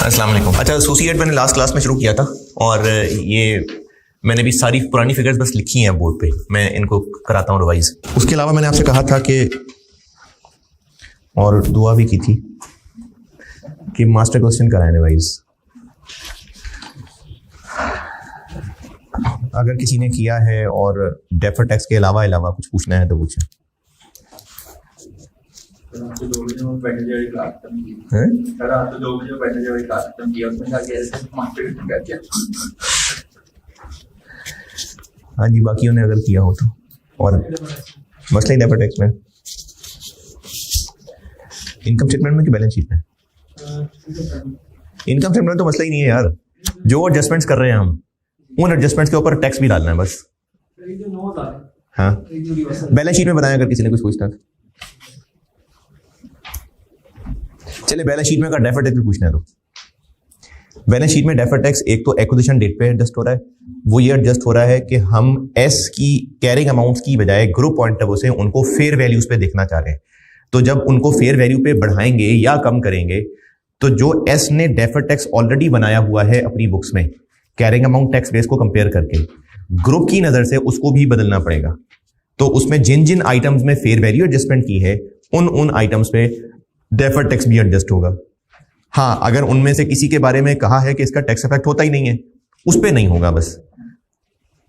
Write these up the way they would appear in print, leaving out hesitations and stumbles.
अस्सलाम वालेकुम। अच्छा, एसोसिएट मैंने लास्ट क्लास में शुरू किया था और ये मैंने भी सारी पुरानी फिगर्स बस लिखी हैं बोर्ड पे, मैं इनको कराता हूँ रिवाइज। उसके अलावा मैंने आपसे कहा था कि और दुआ भी की थी कि मास्टर क्वेश्चन कराएं रिवाइज। अगर किसी ने किया है और डेफर टैक्स के अलावा कुछ पूछना है तो पूछें। हाँ जी, बाकियों ने अगर किया हो तो। और मसला ही डेफर टैक्स में, इनकम स्टेटमेंट में कि बैलेंस शीट में? इनकम स्टेटमेंट में तो मसला ही नहीं है यार, जो एडजस्टमेंट्स कर रहे हैं हम उन एडजस्टमेंट्स के ऊपर टैक्स भी डालना है बस। हाँ, बैलेंस शीट में बताया अगर किसी ने कुछ पूछना था। चलिए बैलेंस शीट में अगर डेफर टैक्स भी पूछना है तो बैलेंस शीट में डेफर टैक्स एक तो एक्विजिशन डेट पे एडजस्ट हो रहा है, वो ये एडजस्ट हो रहा है कि हम एस की कैरिंग अमाउंट्स की बजाय ग्रुप पॉइंट ऑफ व्यू से उनको फेयर वैल्यूज पे देखना चाह रहे हैं। तो जब उनको फेयर वैल्यू पे बढ़ाएंगे या कम करेंगे तो जो एस ने डेफर टैक्स ऑलरेडी बनाया हुआ है अपनी बुक्स में कैरिंग अमाउंट टैक्स बेस को कंपेयर करके, ग्रुप की नजर से उसको भी बदलना पड़ेगा। तो उसमें जिन जिन आइटम्स में फेयर वैल्यू एडजस्टमेंट की है उन आइटम्स पे डेफर टैक्स भी एडजस्ट होगा। हाँ, अगर उनमें से किसी के बारे में कहा है कि इसका टैक्स इफेक्ट होता ही नहीं है, उस पे नहीं होगा बस।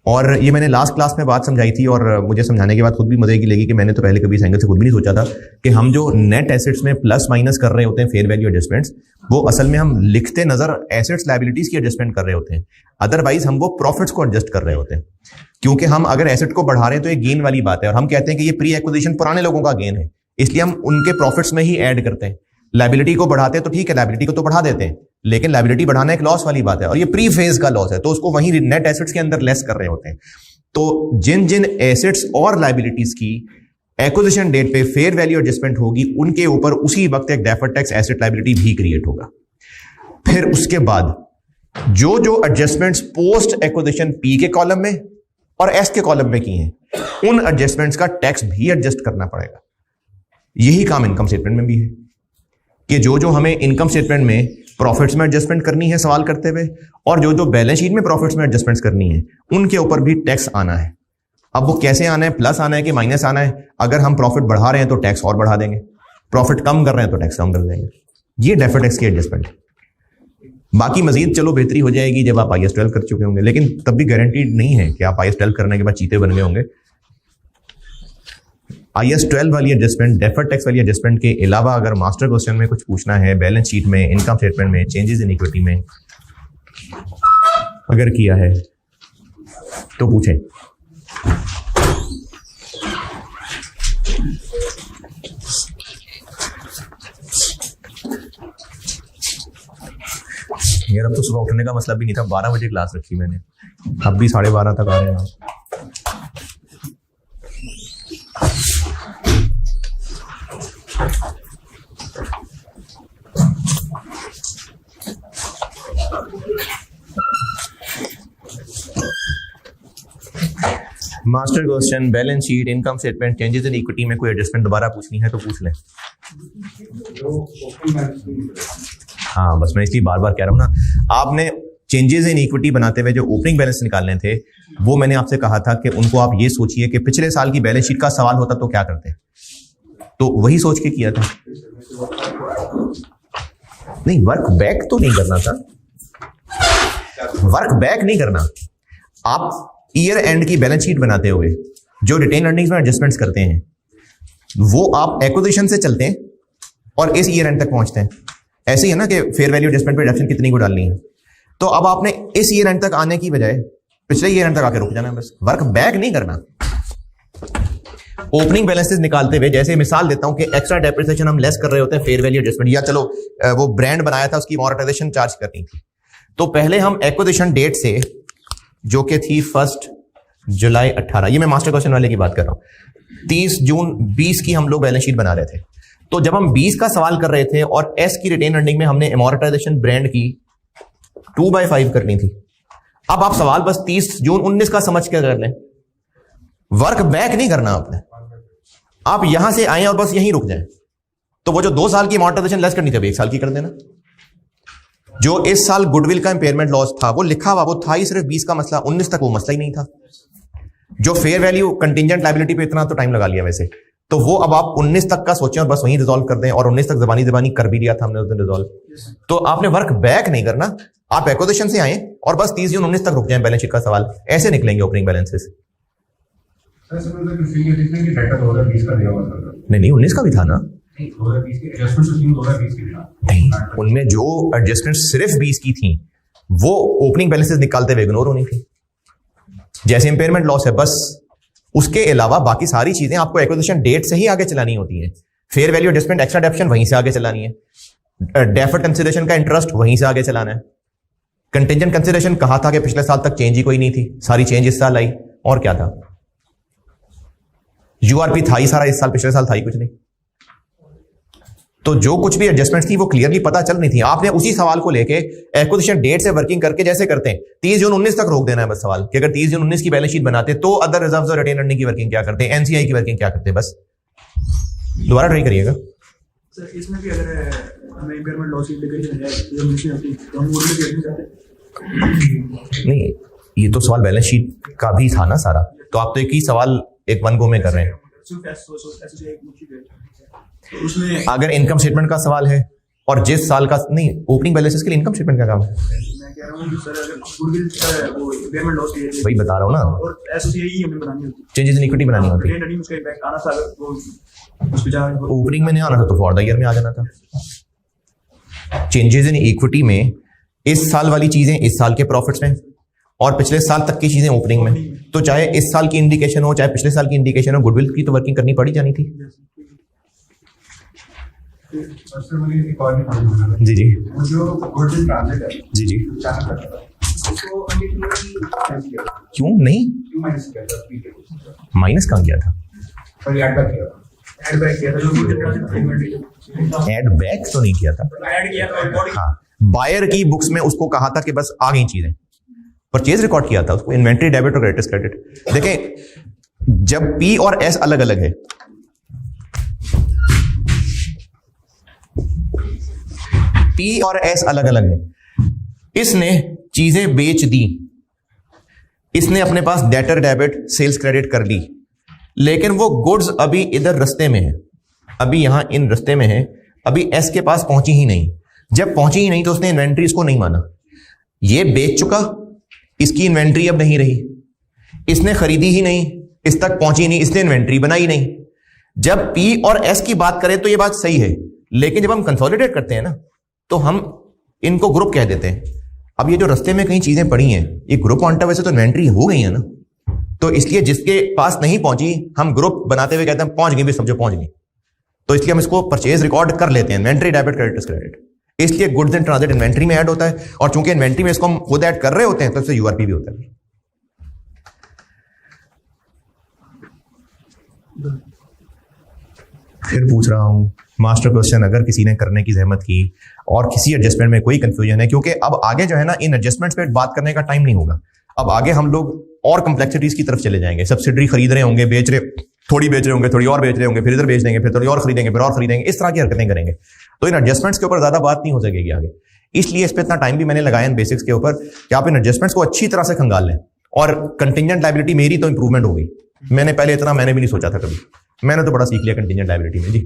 और ये मैंने लास्ट क्लास में बात समझाई थी और मुझे समझाने के बाद खुद भी मजे की लगी कि मैंने तो पहले कभी इस एंगल से खुद भी नहीं सोचा था कि हम जो नेट एसेट्स में प्लस माइनस कर रहे होते हैं फेयर वैल्यू एडजस्टमेंट्स, वो असल में हम लिखते नजर एसेट्स लायबिलिटीज की एडजस्टमेंट कर रहे होते हैं, अदरवाइज हम वो प्रॉफिट्स को एडजस्ट कर रहे होते हैं। क्योंकि हम अगर एसेट को बढ़ा रहे हैं तो ये गेन वाली बात है और हम कहते हैं कि ये प्री एक्विजिशन पुराने लोगों का गेन है, इसलिए हम उनके प्रॉफिट्स में ही ऐड करते हैं। लायबिलिटी को बढ़ाते हैं तो ठीक है, लायबिलिटी को तो बढ़ा देते हैं, लेकिन लायबिलिटी बढ़ाना एक लॉस वाली बात है और ये प्री फेज का लॉस है, तो उसको वहीं नेट एसेट्स के अंदर लेस कर रहे होते हैं। तो जिन जिन एसेट्स और लायबिलिटीज की एक्विजिशन डेट पे फेयर वैल्यू एडजस्टमेंट होगी उनके ऊपर उसी वक्त एक डेफर्ड टैक्स एसेट लायबिलिटी भी क्रिएट होगा। फिर उसके बाद जो जो एडजस्टमेंट्स पोस्ट एक्विजिशन पी के कॉलम में और एस के कॉलम में की हैं उन एडजस्टमेंट्स का टैक्स भी एडजस्ट करना पड़ेगा। यही काम इनकम स्टेटमेंट में भी है कि जो जो हमें इनकम स्टेटमेंट में प्रॉफिट्स में एडजस्टमेंट करनी है सवाल करते हुए और जो जो बैलेंस शीट में प्रॉफिट्स में एडजस्टमेंट्स करनी है उनके ऊपर भी टैक्स आना है। अब वो कैसे आना है, प्लस आना है कि माइनस आना है? अगर हम प्रॉफिट बढ़ा रहे हैं तो टैक्स और बढ़ा देंगे, प्रॉफिट कम कर रहे हैं तो टैक्स कम कर देंगे। ये डेफर्ड टैक्स की एडजस्टमेंट। बाकी मजीद चलो बेहतरी हो जाएगी जब आप IAS 12 कर चुके होंगे, लेकिन तब भी गारंटीड नहीं है कि आप IAS 12 करने के बाद चीते बन गए होंगे। IAS 12 वाली एडजस्टमेंट, डेफर्ड टैक्स वाली एडजस्टमेंट के अलावा अगर मास्टर क्वेश्चन में कुछ पूछना है बैलेंस शीट में, इनकम स्टेटमेंट में, चेंजेस इन इक्विटी में अगर किया है तो पूछें। यार अब तो सुबह उठने का मतलब भी नहीं था, 12 बजे क्लास रखी मैंने, अब भी 12:30 तक आ रहे हैं। Master question, balance sheet, income statement, changes in equity में कोई एडजस्टमेंट दोबारा पूछनी है तो पूछ लें। हाँ, बस मैं इसलिए बार बार कह रहा हूं ना, आपने चेंजेस इन इक्विटी बनाते हुए जो ओपनिंग बैलेंस निकालने थे वो मैंने आपसे कहा था कि उनको आप ये सोचिए कि पिछले साल की बैलेंस शीट का सवाल होता तो क्या करते, तो वही सोच के किया था। नहीं, वर्क बैक तो नहीं करना था, वर्क बैक नहीं करना। आप ईयर एंड की बैलेंस शीट बनाते हुए जो रिटेन अर्निंग्स में एडजस्टमेंट्स करते हैं वो आप एक्विजिशन से चलते हैं और इस ईयर एंड तक पहुंचते हैं। ऐसे ही है ना कि फेयर वैल्यू एडजस्टमेंट पे डिडक्शन कितनी को डालनी है, तो अब आपने इस ईयर एंड तक आने की बजाय पिछले ईयर एंड तक आके रुक जाना है, बस वर्क बैक नहीं करना। ओपनिंग बैलेंसेस निकालते हुए जैसे मिसाल देता हूं कि एक्स्ट्रा डेप्रिसिएशन हम लेस कर रहे होते हैं फेयर वैल्यू एडजस्टमेंट, या चलो वो ब्रांड बनाया था उसकी अमोर्टाइजेशन चार्ज करनी थी, तो पहले हम एक्विजिशन डेट से जो कि थी 1 जुलाई 18, ये मैं मास्टर क्वेश्चन वाले की बात कर रहा हूं, 30 जून 20 की हम लोग बैलेंस शीट बना रहे थे। तो जब हम 20 का सवाल कर रहे थे और एस की रिटेन अर्निंग में हमने अमोर्टाइजेशन ब्रांड की 2/5 करनी थी, अब आप सवाल बस 30 जून 19 का समझ के कर लें, वर्क बैक नहीं करना आपने। आप यहां से आए और बस यहीं रुक जाएं, तो वो जो 2 साल की अमोर्टाइजेशन लेस करनी थी 1 साल की कर देना। जो इस साल गुडविल का इंपेयरमेंट लॉस था वो लिखा हुआ, वो था ही सिर्फ 20 का मसला, 19 तक वो मसला ही नहीं था। जो फेयर वैल्यू कंटिजेंट लायबिलिटी पे इतना तो टाइम लगा लिया वैसे, तो वो अब आप 19 तक का सोचें और बस वहीं रिजॉल्व कर दें, और 19 तक जबानी कर भी लिया था हमने उस दिन रिजॉल्व। तो आपने वर्क बैक नहीं करना, आप एक्विजिशन से आए और बस 30 जून 19 तक रुक जाए बैलेंस शीट का सवाल, ऐसे निकलेंगे ओपनिंग बैलेंसेस। नहीं 19 का भी था ना, नहीं उनमें जो एडजस्टमेंट सिर्फ 20 की थी वो ओपनिंग बैलेंसेस निकालते हुए इग्नोर होनी थी। जैसे इंपेयरमेंट लॉस है बस, उसके अलावा बाकी सारी चीजें आपको एक्विजिशन डेट से ही आगे चलानी होती है। फेयर वैल्यू एडजस्टमेंट, एक्स्ट्रा डेप्शन वहीं से आगे चलानी है, डेफर्ड कंसिडरेशन का इंटरेस्ट वहीं से आगे चलाना है। कंटिजेंट कंसिडरेशन कहा था कि पिछले साल तक चेंज ही कोई नहीं थी, सारी चेंज इस साल आई, और क्या था? यूआरपी था ही सारा इस साल, पिछले साल था ही कुछ नहीं। तो जो कुछ भी एडजस्टमेंट थी वो क्लियरली पता चल रही थी। आपने उसी सवाल को लेके एक्विजिशन डेट से वर्किंग करके जैसे करते हैं 30 जून 19 तक रोक देना है बस सवाल कि अगर 30 जून 19 की बैलेंस शीट बनाते तो अदर रिजर्व्स और रिटेन अर्निंग की वर्किंग क्या करते हैं, एनसीआई की वर्किंग क्या करते हैं, बस दोबारा ट्राई करिएगा। सर इसमें भी अगर हमें इंपेयरमेंट लॉस की इंडिकेशन है तो हम इसमें अपनी तो हम मोड में भी चाहते हैं। नहीं ये तो सवाल बैलेंस शीट का भी था ना सारा, तो आप तो एक ही सवाल एक वन गो में कर रहे हैं। उसमें अगर इनकम स्टेटमेंट का सवाल है और जिस साल का नहीं, ओपनिंग बैलेंसेस के लिए इनकम स्टेटमेंट का काम है। मैं कह रहा हूं कि सर अगर गुडविल वो इंपेयरमेंट लॉस की वही बता रहा हूं ना, और एसोसिएट हमें बनानी होती है, चेंजेस इन इक्विटी बनानी होती है। रिटेन अर्निंग उसका इम्पैक्ट आना था, अगर वो उस पे जा ओपनिंग में नहीं आना था तो फॉर द ईयर में आ जाना था। चेंजेस इन इक्विटी में इस साल वाली चीजें इस साल के प्रॉफिट्स में और पिछले साल तक की चीजें ओपनिंग में, तो चाहे इस साल की इंडिकेशन हो चाहे पिछले साल की इंडिकेशन हो, गुडविल की तो वर्किंग करनी पड़ी जानी थी। जी जी जी जी क्यों नहीं माइनस कहाँ गया था? ऐड बैक तो नहीं किया था, हाँ बायर की बुक्स में उसको कहा था कि बस आ गई चीजें, परचेज रिकॉर्ड किया था उसको, इन्वेंट्री डेबिट और क्रेडिट क्रेडिट। देखें जब पी और एस अलग अलग है, पी और एस अलग अलग है, इसने चीजें बेच दी, इसने अपने पास डेटर डेबिट सेल्स क्रेडिट कर ली, लेकिन वो गुड्स अभी इधर रस्ते में है, अभी यहां इन रस्ते में है, अभी एस के पास पहुंची ही नहीं। जब पहुंची ही नहीं तो उसने इन्वेंट्री इसको नहीं माना, ये बेच चुका, इसकी इन्वेंट्री अब नहीं रही, इसने खरीदी ही नहीं, इस तक पहुंची नहीं, इसने इन्वेंट्री बनाई नहीं। जब पी और एस की बात करें तो ये बात सही है, लेकिन जब हम कंसोलिडेट करते हैं ना तो हम इनको ग्रुप कह देते हैं। अब ये जो रास्ते में कई चीजें पड़ी हैं ये ग्रुप क्वांटा वैसे तो इन्वेंट्री हो गई है ना, तो इसलिए जिसके पास नहीं पहुंची हम ग्रुप बनाते हुए कहते हैं पहुंच गई भी, समझो पहुंच गई, तो इसलिए हम इसको परचेज रिकॉर्ड कर लेते हैं, इन्वेंट्री डेबिट क्रेडिट क्रेडिट, इसलिए गुड्स एंड ट्रांजिट इन्वेंट्री में ऐड होता है, और चूंकि इन्वेंट्री में इसको हम खुद ऐड कर रहे होते हैं तो इससे यूआरपी भी होता है। फिर पूछ रहा हूं मास्टर क्वेश्चन, अगर किसी ने करने की जहमत की और किसी एडजस्टमेंट में कोई कंफ्यूजन है, क्योंकि अब आगे जो है ना इन एडजस्टमेंट्स पे बात करने का टाइम नहीं होगा, अब आगे हम लोग और कॉम्प्लेक्सिटीज की तरफ चले जाएंगे, सब्सिडरी खरीद रहे होंगे, बेच रहे, थोड़ी बेच रहे होंगे, थोड़ी और बेच रहे होंगे, फिर इधर बेच देंगे, फिर थोड़ी और खरीदेंगे, फिर और खरीदेंगे, इस तरह की हरकतें करेंगे, तो इन एडजस्टमेंट्स के ऊपर ज्यादा बात नहीं हो सकेगी आगे। इसलिए इस पर इतना टाइम भी मैंने लगाया इन बेसिक्स के ऊपर कि आप इन एडजस्टमेंट्स को अच्छी तरह से खंगाल लें, और कंटिजेंट लायबिलिटी मेरी तो इंप्रूवमेंट हो गई, मैंने पहले इतना मैंने भी नहीं सोचा था कभी, मैंने तो बड़ा सीख लिया कंटिजेंट लायबिलिटी में। जी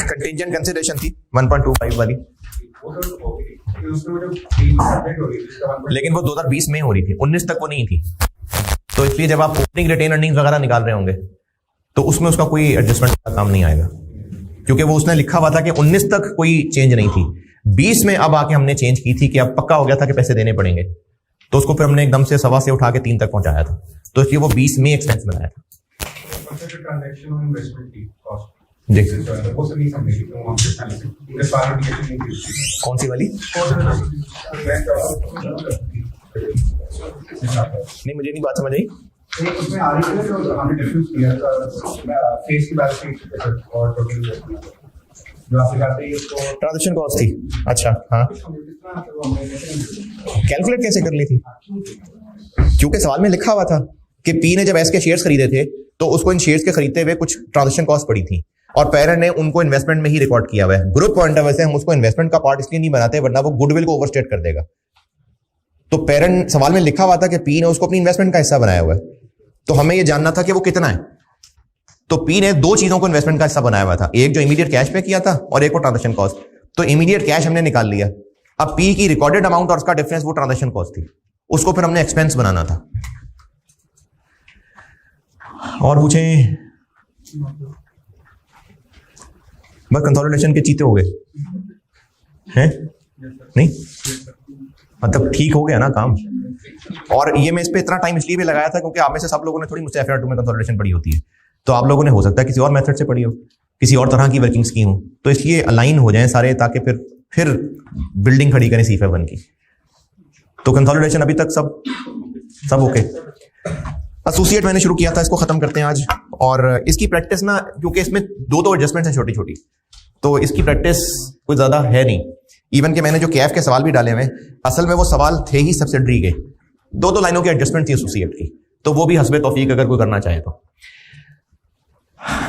कंटिजेंट कंसिडरेशन थी 1.25 वाली, लेकिन वो 2020 में हो रही थी, 19 तक वो नहीं थी, तो इसलिए जब आप ओपनिंग रिटेन अर्निंग्स वगैरह निकाल रहे होंगे तो उसमें उसका कोई एडजस्टमेंट का काम नहीं आएगा, क्योंकि वो उसने लिखा हुआ था कि 19 तक कोई चेंज नहीं थी, 20 में अब आके हमने चेंज की थी कि अब पक्का हो गया था कि पैसे देने पड़ेंगे, तो उसको फिर हमने एकदम से 1.25 से उठा के 3 तक पहुंचाया था, तो इसलिए वो 20 में एक्सपेंस बनाया था। कौन सी वाली? नहीं मुझे नहीं बात समझ आई। उसमें आ रही है जो हमने डिफरेंस किया था फेस की बैलेंस शीट और टोटल जो आप दिखाते हैं इसको ट्रांजैक्शन कॉस्ट थी। अच्छा हाँ, कैलकुलेट कैसे कर ली थी? क्योंकि सवाल में लिखा हुआ था कि पी ने जब एस के शेयर्स खरीदे थे तो उसको इन शेयर्स के खरीदते हुए कुछ ट्रांजैक्शन कॉस्ट पड़ी थी, और पेरेंट ने उनको इन्वेस्टमेंट में ही रिकॉर्ड किया हुआ है। ग्रुप पॉइंट ऑफ व्यू से हम उसको इन्वेस्टमेंट का पार्ट इसलिए नहीं बनाते वरना वो गुडविल को ओवरस्टेट कर देगा। तो पेरेंट सवाल में लिखा हुआ था कि पी ने उसको अपनी इन्वेस्टमेंट का हिस्सा बनाया हुआ है, तो हमें यह जानना था कि वो कितना है। तो पी ने दो चीजों को इन्वेस्टमेंट का हिस्सा बनाया हुआ था, एक जो इमीडिएट कैश पे किया था और एक को ट्रांजेक्शन कॉस्ट। तो इमीडिएट कैश हमने निकाल लिया, अब पी की रिकॉर्डेड अमाउंट और उसका डिफरेंस वो ट्रांजेक्शन कॉस्ट थी, उसको फिर हमने एक्सपेंस बनाना था। और पूछें? बस कंसोलिडेशन के चीते हो गए हैं? नहीं मतलब ठीक हो गया ना काम। और ये मैं इस पे इतना टाइम इसलिए भी लगाया था क्योंकि आप में से सब लोगों ने थोड़ी मुझसे FR2 में कंसोलिडेशन पढ़ी होती है, तो आप लोगों ने हो सकता है किसी और मेथड से पढ़ी हो, किसी और तरह की वर्किंग्स की हो, तो इसलिए अलाइन हो जाएं सारे ताकि फिर बिल्डिंग खड़ी करें C5 की। तो कंसोलिडेशन अभी तक सब ओके। एसोसिएट मैंने शुरू किया था, इसको खत्म करते हैं आज। और इसकी प्रैक्टिस ना, क्योंकि इसमें दो एडजस्टमेंट्स हैं छोटी छोटी, तो इसकी प्रैक्टिस कोई ज्यादा है नहीं। इवन कि मैंने जो कैफ के सवाल भी डाले हुए असल में वो सवाल थे ही सब्सिडरी के, दो लाइनों की एडजस्टमेंट थी एसोसिएट की, तो वो भी हस्बे तौफीक अगर कोई करना चाहे तो।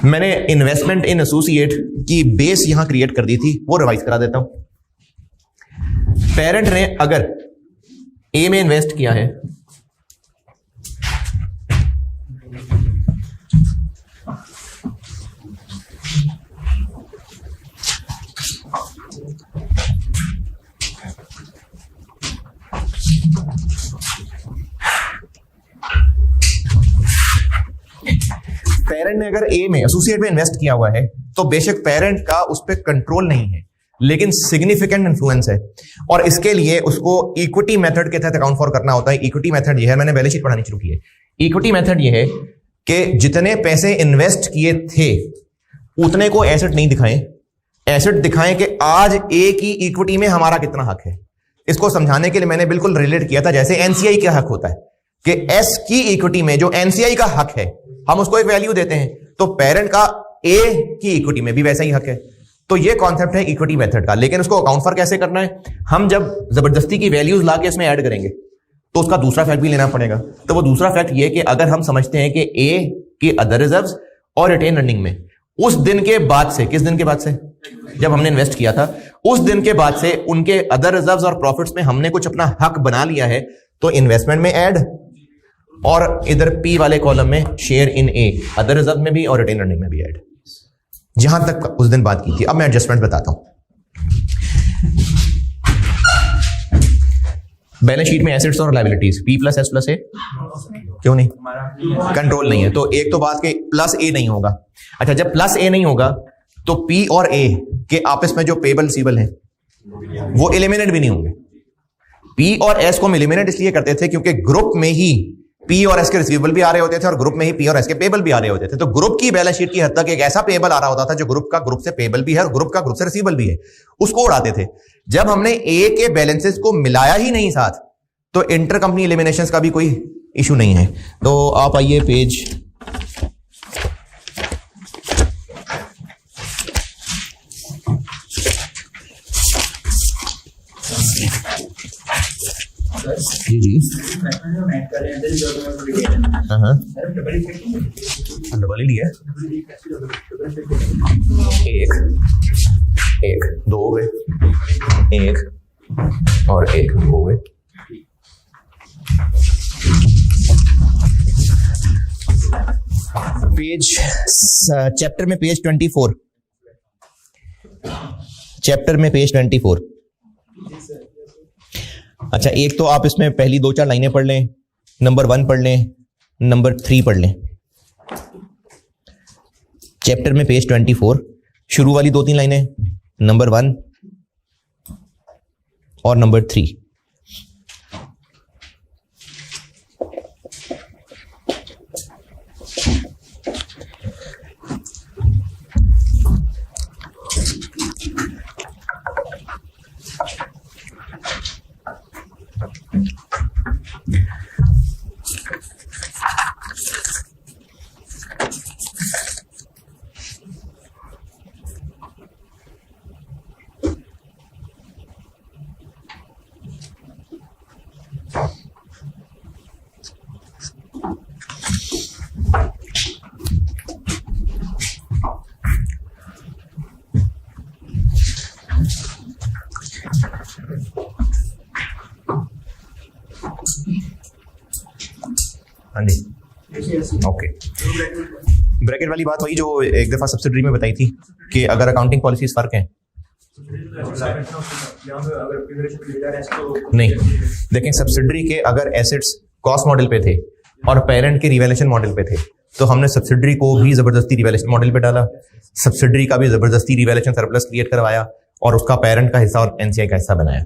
मैंने इन्वेस्टमेंट इन एसोसिएट की बेस यहां क्रिएट कर दी थी, वो रिवाइज करा देता हूं। पेरेंट ने अगर ए में इन्वेस्ट किया है पेरेंट ने अगर ए में एसोसिएट में इन्वेस्ट किया हुआ है तो बेशक पेरेंट का उस पर कंट्रोल नहीं है लेकिन सिग्निफिकेंट इन्फ्लुएंस है, और इसके लिए उसको इक्विटी मेथड के तहत अकाउंट फॉर करना होता है। इक्विटी मेथड ये है, मैंने बैलेंस शीट पढ़ानी शुरू की है। इक्विटी मेथड ये है कि जितने पैसे इन्वेस्ट किए थे उतने को एसेट नहीं दिखाएं, एसेट दिखाएं कि आज ए की इक्विटी में हमारा कितना हक है। इसको समझाने के लिए मैंने बिल्कुल रिलेट किया था जैसे एनसीआई का हक होता है कि एस की इक्विटी में जो एनसीआई का हक है हम उसको एक वैल्यू देते हैं, तो पेरेंट का ए की इक्विटी में भी वैसा ही हक है। तो ये कॉन्सेप्ट है इक्विटी मेथड का। लेकिन उसको अकाउंट फॉर कैसे करना है, हम जब जबरदस्ती की वैल्यूज लाके इसमें ऐड करेंगे तो उसका दूसरा फैक्ट भी लेना पड़ेगा। तो वो दूसरा फैक्ट ये कि अगर हम समझते हैं कि ए की अदर रिजर्व्स और रिटेन अर्निंग में उस दिन के बाद से, किस दिन के बाद से, जब हमने इन्वेस्ट किया था उस दिन के बाद से उनके अदर रिजर्व्स और प्रॉफिट्स में हमने कुछ अपना हक बना लिया है, तो इन्वेस्टमेंट में ऐड और इधर पी वाले कॉलम में share in A, other reserve में भी और रिटेन अर्निंग में भी ऐड। जहां तक उस दिन बात की थी। अब मैं एडजस्टमेंट बताता हूं। बैलेंस शीट में एसेट्स और liabilities P plus S plus A, क्यों नहीं? कंट्रोल नहीं है, तो एक तो बात के प्लस ए नहीं होगा। अच्छा, जब प्लस ए नहीं होगा तो P और A के आपस में जो पेबल रिसीवेबल हैं वो एलिमिनेट भी नहीं होंगे। P और S को हम एलिमिनेट इसलिए करते थे क्योंकि ग्रुप में ही P और S के रिसीवेबल भी आ रहे होते थे और ग्रुप में ही P और S के पेबल भी आ रहे होते थे। तो ग्रुप की बैलेंस शीट की हद तक एक ऐसा पेबल आ रहा होता था जो ग्रुप का ग्रुप से पेबल भी है और ग्रुप का ग्रुप से रिसीवेबल भी है, उसको उड़ाते थे। जब हमने A के बैलेंसेस को मिलाया ही नहीं साथ, तो इंटर कंपनी एलिमिनेशंस का भी कोई इशू नहीं है। तो आप आइए पेज जी डबल ही लिया, एक दो हो गए, एक और एक हो गए। पेज चैप्टर में पेज 24, चैप्टर में पेज 24। अच्छा, एक तो आप इसमें पहली 2-4 लाइनें पढ़ लें, नंबर 1 पढ़ लें, नंबर 3 पढ़ लें। चैप्टर में पेज 24 शुरू वाली 2-3 लाइनें, नंबर 1 और नंबर 3। हाँ जी ऐसे ऐसे ओके। ब्रैकेट वाली बात वही जो एक दफ़ा सब्सिडरी में बताई थी कि अगर अकाउंटिंग पॉलिसीज फ़र्क हैं। नहीं, देखें सब्सिडरी के अगर एसेट्स कॉस्ट मॉडल पे थे और पेरेंट के रिवैल्यूएशन मॉडल पे थे तो हमने सब्सिडरी को भी जबरदस्ती रिवैल्यूएशन मॉडल पे डाला, सब्सिडरी का भी जबरदस्ती रिवैल्यूएशन सरप्लस क्रिएट करवाया और उसका पेरेंट का हिस्सा और एनसीआई का हिस्सा बनाया।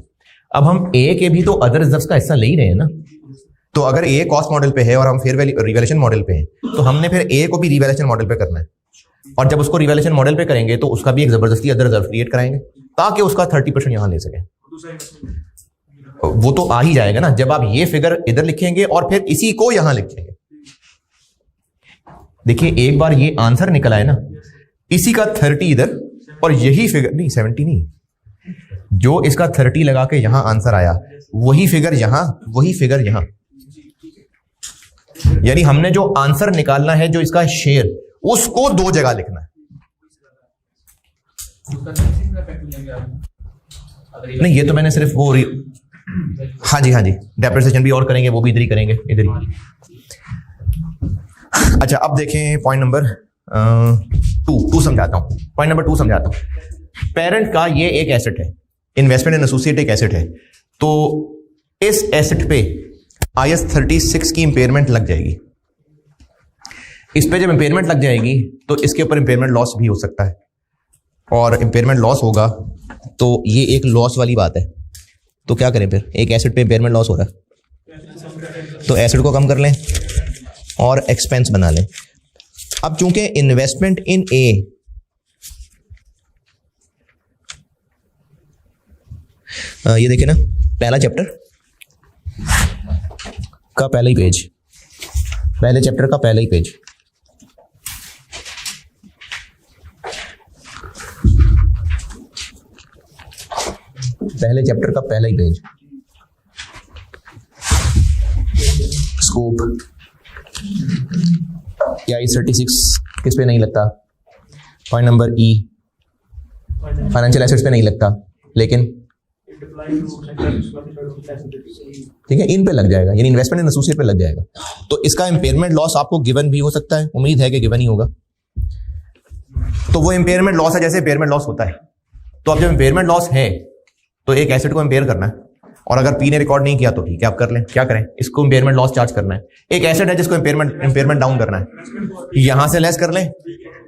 अब हम ए के भी तो अदर रिजर्व्स का हिस्सा ले ही रहे हैं ना, तो अगर ए कॉस्ट मॉडल पे है और हम फेयर वैल्यू रिवैल्यूएशन मॉडल पे हैं तो हमने फिर ए को भी रिवैल्यूएशन मॉडल पे करना है, और जब उसको रिवैल्यूएशन मॉडल पे करेंगे तो उसका भी एक जबरदस्ती अदर रिजर्व क्रिएट कराएंगे ताकि उसका 30% यहां ले सके। वो तो आ ही जाएगा ना जब आप ये फिगर इधर लिखेंगे और फिर इसी को यहां लिखेंगे। देखिए एक बार ये आंसर निकला है ना, इसी का 30 इधर और यही फिगर नहीं 70 नहीं, जो इसका 30 लगा के यहां आंसर आया वही फिगर यहां, वही फिगर यहां, यानी हमने जो आंसर निकालना है जो इसका शेयर उसको दो जगह लिखना है। नहीं ये तो मैंने सिर्फ वो हाँ जी डेप्रिसिएशन भी और करेंगे, वो भी इधर ही करेंगे, इधर ही। अच्छा अब देखें पॉइंट नंबर 2 समझाता हूं, पॉइंट नंबर 2 समझाता हूं। पेरेंट का ये एक एसेट है, इन्वेस्टमेंट इन एसोसिएट एक एसेट है, तो इस एसेट पे IAS 36 की इंपेयरमेंट लग जाएगी। इस पे जब इंपेयरमेंट लग जाएगी तो इसके ऊपर इंपेयरमेंट लॉस भी हो सकता है, और इंपेयरमेंट लॉस होगा तो ये एक लॉस वाली बात है। तो क्या करें फिर, एक एसेट पे इंपेयरमेंट लॉस हो रहा है तो एसेट को कम कर लें और एक्सपेंस बना लें। अब चूंकि इन्वेस्टमेंट इन ए ये देखिए ना, पहला चैप्टर का पहला ही पेज, पहले चैप्टर का पहला ही पेज, पहले चैप्टर का पहला ही पेज, स्कोप क्या IAS 36 किस पे नहीं लगता, पॉइंट नंबर ई फाइनेंशियल एसेट्स पे नहीं लगता, लेकिन ठीक है इन पे लग जाएगा, यानी इन्वेस्टमेंट इन एसोसिएट पे लग जाएगा। तो इसका इंपेयरमेंट लॉस आपको गिवन भी हो सकता है, उम्मीद है कि गिवन ही होगा। तो वो इंपेयरमेंट लॉस है जैसे इंपेयरमेंट लॉस होता है। तो अब जब इंपेयरमेंट लॉस है तो एक एसेट को इंपेयर करना है, और अगर पी ने रिकॉर्ड नहीं किया तो ठीक है आप कर लें, क्या करें, इसको इंपेयरमेंट लॉस चार्ज करना है। एक एसेट है जिसको इंपेयरमेंट डाउन करना है, यहां से लेस कर लें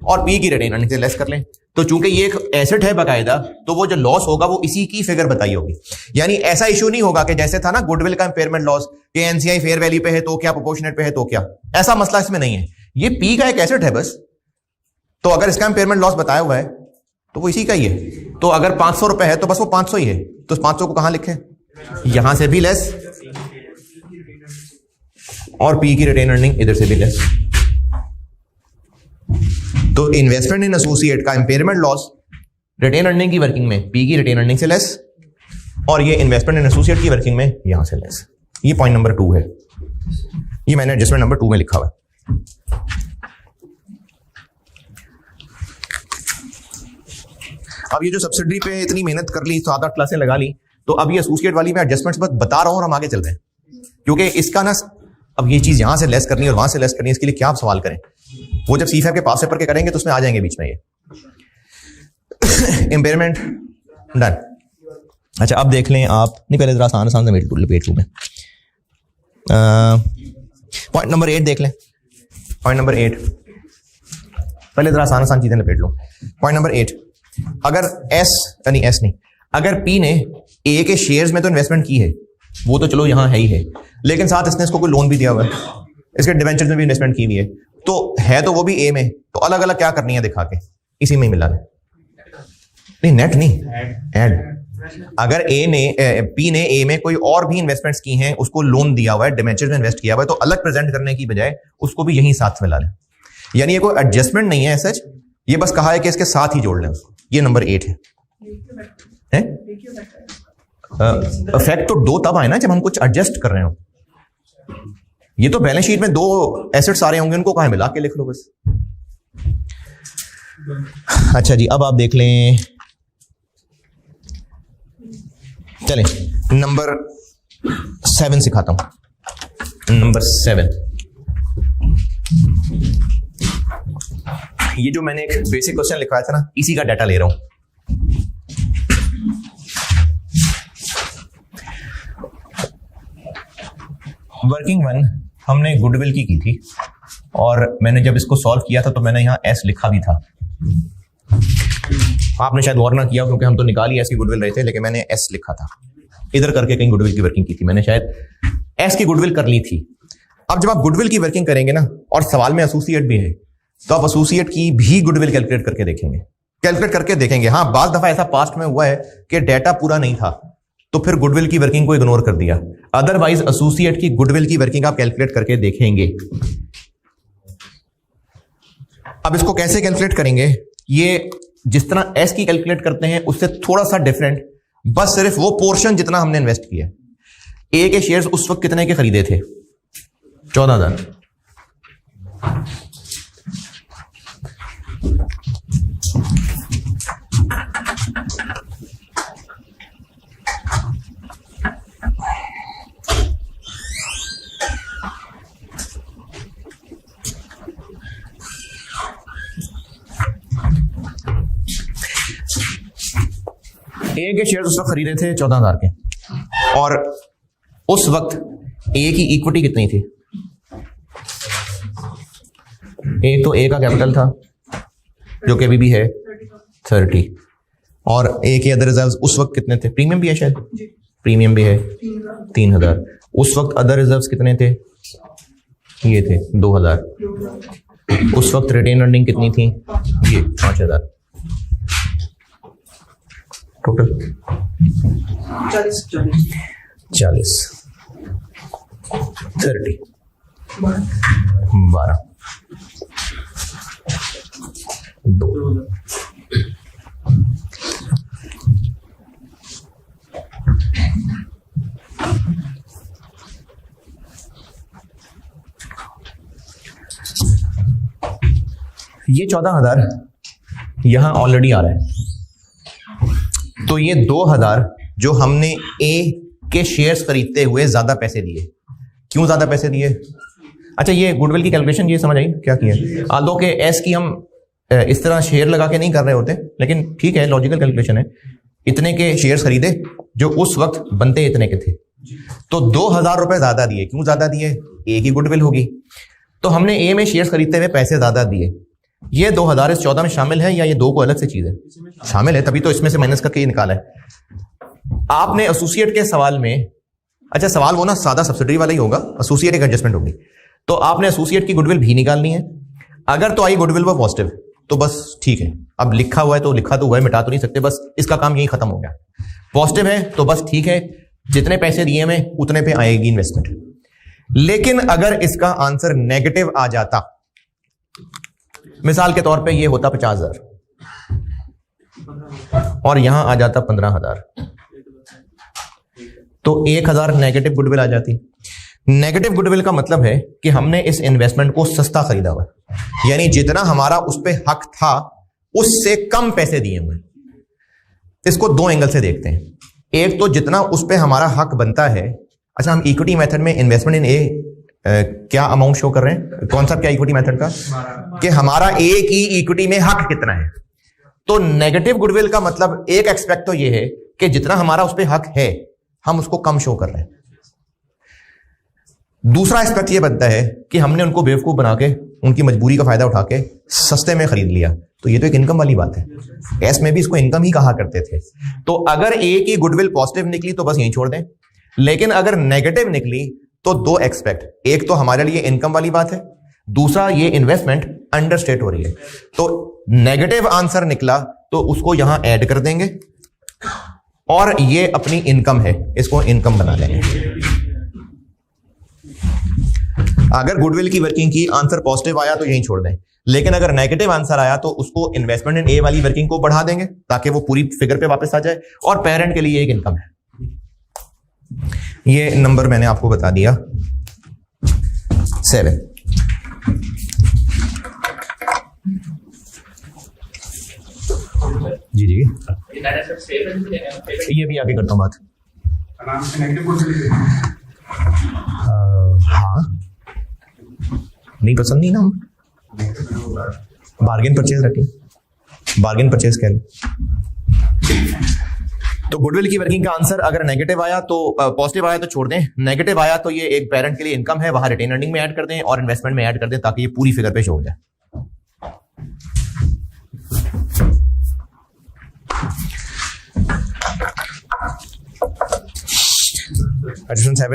और पी की रिटेन अर्निंग से लेस कर लें। तो चूंकि ये एक एसेट है बाकायदा, तो वो जो लॉस होगा वो इसी की फिगर बताई होगी। यानी ऐसा इशू नहीं होगा कि जैसे था ना गुडविल का इंपेयरमेंट लॉस कि एनसीआई फेयर वैल्यू पे है तो क्या, प्रोपोर्शनेट पे है तो क्या, ऐसा मसला इसमें नहीं है। ये पी का एक एसेट है बस, तो अगर इसका इंपेयरमेंट लॉस बताया हुआ है तो वो इसी का ही है। तो अगर 500 रुपए है तो बस वो 500 ही है, तो 500 को कहां लिखें, यहां से भी लेस और पी की रिटेन अर्निंग इधर से भी लेस। तो इन्वेस्टमेंट इन एसोसिएट का इंपेयरमेंट लॉस रिटेन अर्निंग की वर्किंग में पी की रिटेन अर्निंग से लेस, और ये इन्वेस्टमेंट इन एसोसिएट की वर्किंग में यहां से लेस। ये पॉइंट नंबर 2 है, ये मैंने एडजस्टमेंट नंबर 2 में लिखा हुआ है। अब ये जो सब्सिडी पे इतनी मेहनत कर ली, 7-8 क्लासें लगा ली, तो अब ये एसोसिएट वाली मैं एडजस्टमेंट्स बस बता रहा हूं और हम आगे चल रहे हैं, क्योंकि इसका ना अब ये चीज यहां से लेस करनी है और वहां से लेस करनी है, इसके लिए क्या आप सवाल करें, वो जब सीफैब के पास पेपर के करेंगे तो उसमें आ जाएंगे बीच में ये इंपेयरमेंट डन। अच्छा अब देख लें आप, नहीं पहले जरा आसान आसान से लपेट लूं मैं, पॉइंट नंबर 8 देख लें, पॉइंट नंबर 8 पहले जरा आसान आसान चीजें लपेट लूं। पॉइंट नंबर 8, अगर अगर पी ने ए के शेयर्स में तो इन्वेस्टमेंट की है, वो तो चलो यहां है ही है, लेकिन साथ इसने इसको कोई लोन भी दिया हुआ है, इसके डिवेंचर में भी इन्वेस्टमेंट की हुई है, तो है तो वो भी ए में, तो अलग अलग क्या करनी है दिखा के इसी में ही मिला नहीं, नेट नहीं ऐड। अगर पी ने ए में कोई और भी इन्वेस्टमेंट्स की हैं, उसको लोन दिया हुआ है, डिवेंचर में इन्वेस्ट किया हुआ है, तो अलग प्रेजेंट करने की बजाय उसको भी यही साथ मिला लें। यानी ये कोई एडजस्टमेंट नहीं है सच, ये बस कहा है कि इसके साथ ही जोड़ लें उसको। ये नंबर 8 है। इफेक्ट तो 2 तब आए ना जब हम कुछ एडजस्ट कर रहे हो। ये तो बैलेंस शीट में 2 एसेट्स आ रहे होंगे, उनको कहां मिला के लिख लो बस। अच्छा जी अब आप देख लें, चलें नंबर 7 सिखाता हूं। नंबर 7 ये जो मैंने एक बेसिक क्वेश्चन लिखवाया था ना, इसी का डाटा ले रहा हूं। वर्किंग वन हमने गुडविल की थी, और मैंने जब इसको सॉल्व किया था तो मैंने यहां एस लिखा भी था। आपने शायद गौर ना किया क्योंकि हम तो निकाल ही एस की गुडविल रहे थे, लेकिन मैंने एस लिखा था इधर करके, कहीं गुडविल की वर्किंग की थी मैंने, शायद एस की गुडविल कर ली थी। अब जब आप गुडविल की वर्किंग करेंगे ना, और सवाल में एसोसिएट भी है, तो आप एसोसिएट की भी गुडविल कैलकुलेट करके देखेंगे। हाँ, बात दफा ऐसा पास्ट में हुआ है कि डेटा पूरा नहीं था, तो फिर गुडविल की वर्किंग को इग्नोर कर दिया। अदरवाइज एसोसिएट की गुडविल की वर्किंग आप कैलकुलेट करके देखेंगे। अब इसको कैसे कैलकुलेट करेंगे? ये जिस तरह एस की कैलकुलेट करते हैं उससे थोड़ा सा डिफरेंट, बस सिर्फ वो पोर्शन जितना हमने इन्वेस्ट किया। ए के शेयर्स उस वक्त कितने के खरीदे थे? 14,000। ए के शेयर उस वक्त खरीदे थे 14,000 के, और उस वक्त ए की इक्विटी कितनी थी? एक तो ए का कैपिटल था जो कि अभी भी है 30, और ए के अदर रिजर्व्स उस वक्त कितने थे? प्रीमियम भी है शायद, प्रीमियम भी है 3,000। उस वक्त अदर रिजर्व्स कितने थे? ये थे 2,000। उस वक्त रिटेन अर्निंग कितनी थी? ये 5,000। टोटल 40 30 12 2। ये 14,000 यहां ऑलरेडी आ रहा है, तो ये 2,000 जो हमने ए के शेयर्स खरीदते हुए ज्यादा पैसे दिए। क्यों ज्यादा पैसे दिए? अच्छा, ये गुडविल की कैलकुलेशन ये समझ आई क्या किया? आदो के एस की हम इस तरह शेयर लगा के नहीं कर रहे होते, लेकिन ठीक है, लॉजिकल कैलकुलेशन है। इतने के शेयर्स खरीदे जो उस वक्त बनते इतने के थे, तो 2,000 रुपए ज्यादा दिए। क्यों ज्यादा दिए? ए की गुडविल होगी, तो हमने ए में शेयर्स खरीदते हुए पैसे ज्यादा दिए। ये 2,000 इस 14 में शामिल है, या ये दो को अलग से चीज है? शामिल है, तभी तो इसमें से माइनस करके ये निकाला है आपने। एसोसिएट के सवाल में, अच्छा सवाल वो ना सादा सब्सिडरी वाला ही होगा, एसोसिएट एक एडजस्टमेंट होगी, तो आपने एसोसिएट की गुडविल भी निकालनी है। अगर तो आई गुडविल वो पॉजिटिव, तो बस ठीक है, अब लिखा हुआ है तो लिखा तो हुआ है, मिटा तो नहीं सकते, बस इसका काम यही खत्म हो गया। पॉजिटिव है तो बस ठीक है, जितने पैसे दिए मैं उतने पे आएगी इन्वेस्टमेंट। लेकिन अगर इसका आंसर नेगेटिव आ जाता, मिसाल के तौर पे ये होता 50,000 और यहां आ जाता 15,000, तो 1,000 नेगेटिव गुडविल आ जाती। नेगेटिव गुडविल का मतलब है कि हमने इस इन्वेस्टमेंट को सस्ता खरीदा हुआ, यानी जितना हमारा उस पे हक था उससे कम पैसे दिए हुए। इसको दो एंगल से देखते हैं। एक तो जितना उस पे हमारा हक बनता है। अच्छा, हम इक्विटी मेथड में इन्वेस्टमेंट इन ए क्या अमाउंट शो कर रहे हैं? कॉन्सेप्ट क्या इक्विटी मेथड का? कि हमारा ए की इक्विटी में हक कितना है। तो नेगेटिव गुडविल का मतलब एक एस्पेक्ट तो ये है कि जितना हमारा उस पे हक है हम उसको कम शो कर रहे हैं। दूसरा एस्पेक्ट ये बनता है कि हमने उनको बेवकूफ बना के, उनकी मजबूरी का फायदा उठा के सस्ते में खरीद लिया। तो ये तो एक इनकम वाली बात है, एस में भी इसको इनकम ही कहा करते थे। तो अगर ए की गुडविल पॉजिटिव निकली तो बस यहीं छोड़ दें, लेकिन अगर नेगेटिव निकली तो दो एक्सपेक्ट, एक तो हमारे लिए इनकम वाली बात है, दूसरा ये इन्वेस्टमेंट अंडरस्टेट हो रही है। तो नेगेटिव आंसर निकला तो उसको यहां ऐड कर देंगे, और ये अपनी इनकम है, इसको इनकम बना लेंगे। अगर गुडविल की वर्किंग की आंसर पॉजिटिव आया तो यहीं छोड़ दें, लेकिन अगर नेगेटिव आंसर आया तो उसको इन्वेस्टमेंट इन ए वाली वर्किंग को बढ़ा देंगे ताकि वो पूरी फिगर पे वापस आ जाए, और पेरेंट के लिए एक इनकम है। ये नंबर मैंने आपको बता दिया 7। जी जी, ये भी आगे करता हूं बात। हाँ, नहीं पसंद नहीं ना, बार्गेन परचेज रख लें, बार्गेन परचेज कह लें। तो गुडविल की वर्किंग का आंसर अगर नेगेटिव आया तो पॉजिटिव आया तो छोड़ दें, नेगेटिव आया तो ये एक पेरेंट के लिए इनकम है, वहां रिटेन अर्निंग में ऐड कर दें और इन्वेस्टमेंट में ऐड कर दें ताकि ये पूरी फिगर पे शो हो जाए। Addition 7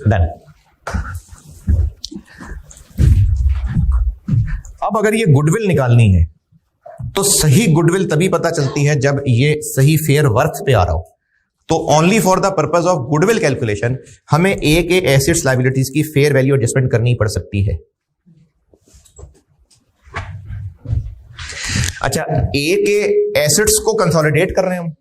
done. अब अगर ये गुडविल निकालनी है तो सही गुडविल तभी पता चलती है जब ये सही फेयर वर्थ पे आ रहा हो। तो only for the purpose of goodwill calculation हमें ए के एसेट्स लायबिलिटीज की फेयर वैल्यू एडजस्टमेंट करनी पड़ सकती है। अच्छा, ए के एसेट्स को कंसोलिडेट कर रहे हैं हम?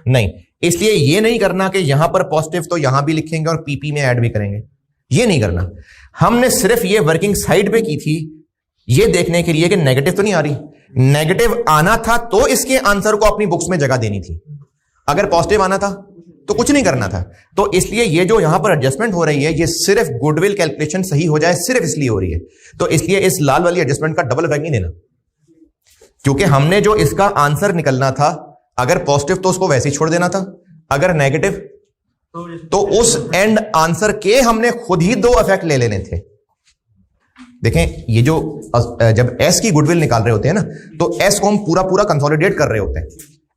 नहीं, इसलिए ये नहीं करना कि यहां पर पॉजिटिव तो यहां भी लिखेंगे और पीपी में ऐड भी करेंगे, ये नहीं करना। हमने सिर्फ ये वर्किंग साइड पे की थी ये देखने के लिए कि नेगेटिव तो नहीं आ रही। नेगेटिव आना था तो इसके आंसर को अपनी बुक्स में जगह देनी थी, अगर पॉजिटिव आना था तो कुछ नहीं करना था। तो इसलिए ये जो यहां पर एडजस्टमेंट हो रही है ये सिर्फ गुडविल कैलकुलेशन सही हो जाए सिर्फ इसलिए हो रही है। तो इसलिए इस लाल वाली एडजस्टमेंट का डबल इफेक्ट नहीं देना, क्योंकि हमने जो इसका आंसर निकलना था अगर पॉजिटिव तो उसको वैसे ही छोड़ देना था, अगर नेगेटिव तो उस एंड आंसर के हमने खुद ही दो इफेक्ट ले लेने थे। देखें, ये जो जब एस की गुडविल निकाल रहे होते हैं ना तो एस को हम पूरा पूरा कंसोलिडेट कर रहे होते हैं,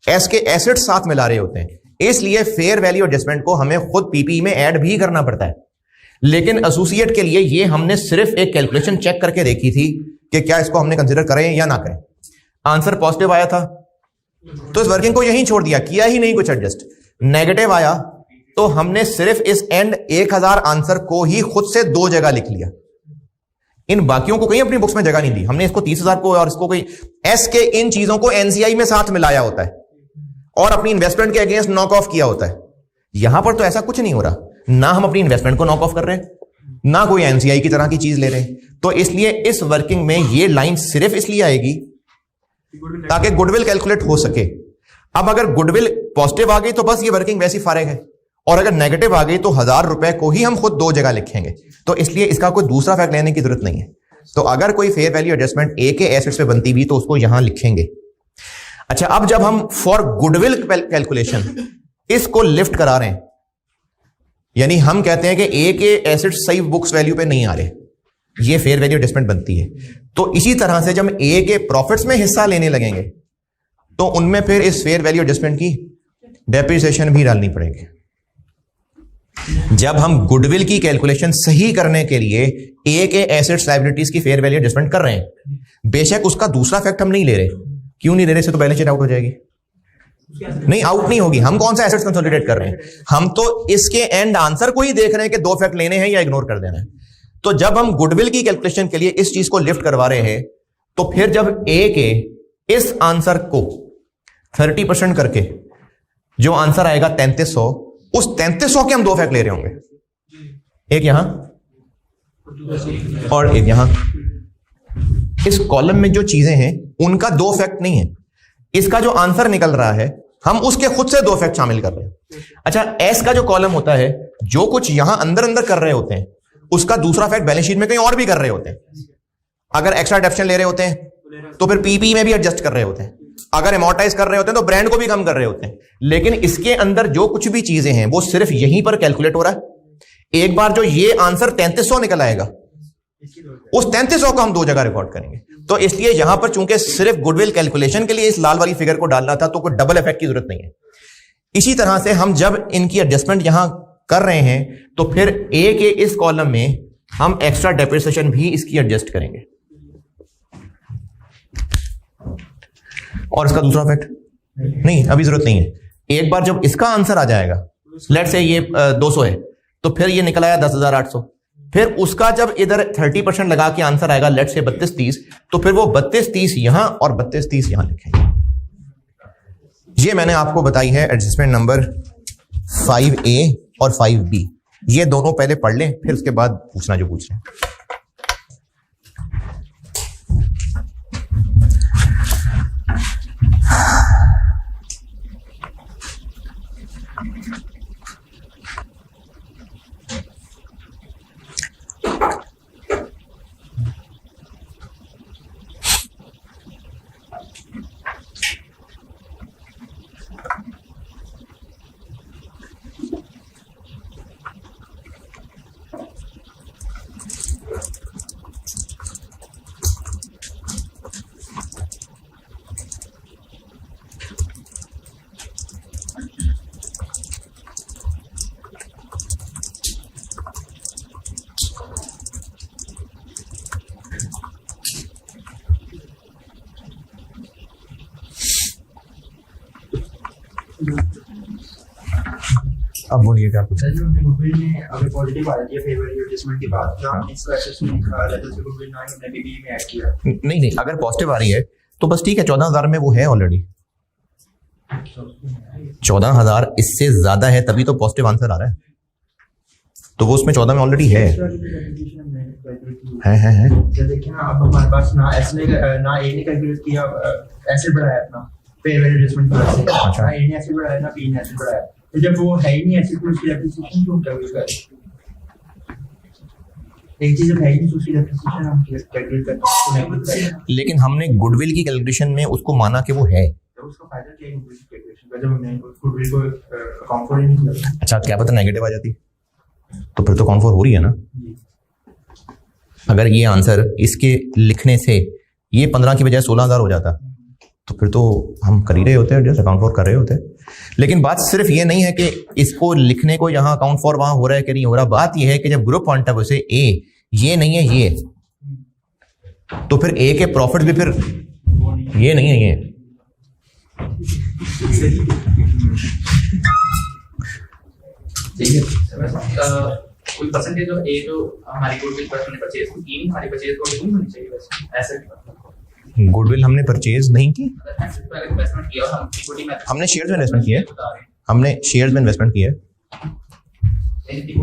एस के एसेट साथ मिला रहे होते हैं, इसलिए फेयर वैल्यू एडजस्टमेंट को हमें खुद पीपी में ऐड भी करना पड़ता है। लेकिन एसोसिएट के लिए ये हमने सिर्फ एक कैलकुलेशन चेक करके देखी थी कि क्या इसको हमने कंसिडर करें या ना करें। आंसर पॉजिटिव आया था तो इस वर्किंग को यहीं छोड़ दिया, किया ही नहीं कुछ एडजस्ट। नेगेटिव आया तो हमने सिर्फ इस एंड 1000 आंसर को ही खुद से दो जगह लिख लिया, इन बाकियों को कहीं अपनी बुक्स में जगह नहीं दी हमने। इसको 30,000 को और इसको कोई एस के इन चीजों को एनसीआई में साथ मिलाया होता है और अपनी इन्वेस्टमेंट के अगेंस्ट नॉक ऑफ किया होता है। यहां पर तो ऐसा कुछ नहीं हो रहा, ना हम अपनी इन्वेस्टमेंट को नॉक ऑफ कर रहे हैं ना कोई एनसीआई की तरह की चीज ले रहे हैं। तो इसलिए इस वर्किंग में ये लाइन सिर्फ इसलिए आएगी ताकि गुडविल कैलकुलेट हो सके। अब अगर गुडविल पॉजिटिव आ गई तो बस ये वर्किंग वैसी फारिग है, और अगर नेगेटिव आ गई तो 1000 रुपए को ही हम खुद दो जगह लिखेंगे। तो इसलिए इसका कोई दूसरा फैक्ट लेने की जरूरत नहीं है। तो अगर कोई फेयर वैल्यू एडजस्टमेंट ए के एसेट्स पे बनती भी तो उसको यहां लिखेंगे। अच्छा, अब जब हम फॉर गुडविल कैलकुलेशन इसको लिफ्ट करा रहे हैं, यानी हम कहते हैं कि ए के एसेट्स सही बुक्स वैल्यू पे नहीं आ रहे, ये फेयर वैल्यू एडजस्टमेंट बनती है। तो इसी तरह से जब ए के प्रॉफिट्स में हिस्सा लेने लगेंगे तो उनमें फिर इस फेयर वैल्यू एडजस्टमेंट की डेप्रिसिएशन भी डालनी पड़ेगी। जब हम गुडविल की कैलकुलेशन सही करने के लिए ए के एसेट्स लायबिलिटीज की फेयर वैल्यू एडजस्टमेंट कर रहे हैं, बेशक उसका दूसरा फैक्ट हम नहीं ले रहे। क्यों नहीं ले रहे? से तो बैलेंस शीट आउट हो जाएगी। नहीं, आउट नहीं होगी। हम कौन सा एसेट्स कंसोलिडेट कर रहे हैं? हम तो इसके एंड आंसर को ही देख रहे हैं कि दो फैक्ट लेने हैं या इग्नोर कर देना है। तो जब हम गुडविल की कैलकुलेशन के लिए इस चीज को लिफ्ट करवा रहे हैं तो फिर जब ए के इस आंसर को 30% करके जो आंसर आएगा 3300, उस 3300 के हम दो फैक्ट ले रहे होंगे, एक यहां और एक यहां। इस कॉलम में जो चीजें हैं उनका दो फैक्ट नहीं है, इसका जो आंसर निकल रहा है हम उसके खुद से दो फैक्ट शामिल कर रहे हैं। अच्छा, एस का जो कॉलम होता है जो कुछ यहां अंदर अंदर कर रहे होते हैं उसका दूसरा फैक्ट बैलेंस शीट में कहीं और भी कर रहे होते हैं। अगर एक्स्ट्रा डेप्शन ले रहे होते हैं तो फिर पीपी में भी एडजस्ट कर रहे होते हैं, अगर एमोर्टाइज कर रहे होते हैं तो ब्रांड को भी कम कर रहे होते हैं। लेकिन इसके अंदर जो कुछ भी चीजें हैं वो सिर्फ यहीं पर कैलकुलेट हो रहा है। एक बार जो ये आंसर 3300 निकल आएगा उस 3300 को हम दो जगह रिकॉर्ड करेंगे। तो इसलिए यहां पर चूंकि सिर्फ गुडविल कैलकुलेशन के लिए इस लाल वाली फिगर को डालना था तो कोई डबल इफेक्ट की जरूरत नहीं है। इसी तरह से हम जब इनकी एडजस्टमेंट यहां कर रहे हैं तो फिर ए के इस कॉलम में हम एक्स्ट्रा डेप्रिसिएशन भी इसकी एडजस्ट करेंगे और इसका दूसरा फैक्ट नहीं, अभी जरूरत नहीं है। एक बार जब इसका आंसर आ जाएगा, लेट्स से ये 200 है तो फिर ये निकल आया 10,800, फिर उसका जब इधर 30% लगा के आंसर आएगा लेट्स से 3230, तो फिर वो 3230 यहां और 3230 यहां लिखेंगे। ये मैंने आपको बताई है एडजस्टमेंट नंबर 5A और 5B। ये दोनों पहले पढ़ लें फिर उसके बाद पूछना जो पूछ रहे हैं। अब बोलिए क्या कुछ। सर जो हमने गुडविल में अगर पॉजिटिव आ जाती है फेवर एडजस्टमेंट की बात, तो हमने इसको एसेट्स में लेवल से गुडविल ना हमने बीबी में ऐड किया। नहीं, अगर पॉजिटिव आ रही है तो बस ठीक है, 14,000 में वो है ऑलरेडी। 14,000 इससे ज्यादा है तभी तो पॉजिटिव आंसर आ रहा है, तो वो उसमें 14 में ऑलरेडी है। तो देखिए ना, अब हमारे पास ना एस ने ना ए ने कैलकुलेट किया एसिड बढ़ाया अपना फेवर एडजस्टमेंट की वजह से, ना ए ने एसिड बढ़ाया ना बी ने एसिड बढ़ाया। तो जब वो है ही नहीं एसिड तो उसकी डेप्रिसिएशन क्यों क्या होगा? एक चीज है ही नहीं, उसकी डेप्रिसिएशन हम कैलकुलेट करते हैं। लेकिन हमने गुडविल की कैलकुलेशन में उसको माना कि वो है, तो उसका फायदा क्या है गुडविल की कैलकुलेशन का, जब हमने गुडविल को अकाउंट फॉर ही नहीं किया। अच्छा क्या पता नेगेटिव आ जाती, तो फिर तो अकाउंट फॉर हो रही है ना। अगर ये आंसर इसके लिखने से ये 15 की बजाय 16,000 हो जाता तो फिर तो हम कर ही रहे होते हैं, जैसे अकाउंट फॉर कर रहे होते हैं। लेकिन बात सिर्फ ये नहीं है कि इसको लिखने को यहाँ अकाउंट फॉर वहां हो रहा है कि नहीं हो रहा, बात ये है कि जब ग्रुप पॉइंट ऑफ से ए ये नहीं है ये, तो फिर ए के प्रॉफिट भी फिर ये नहीं है ये। कोई परसेंटेज ऑफ ए जो हमारी गुडविल पर हमने परचेज की, हमारी परचेज को नहीं होनी चाहिए वैसे ऐसे। गुडविल हमने परचेज नहीं की, इन्वेस्टमेंट किया और हम इक्विटी में हमने शेयर्स में इन्वेस्टमेंट किया है, हमने शेयर्स में इन्वेस्टमेंट किया है। इक्विटी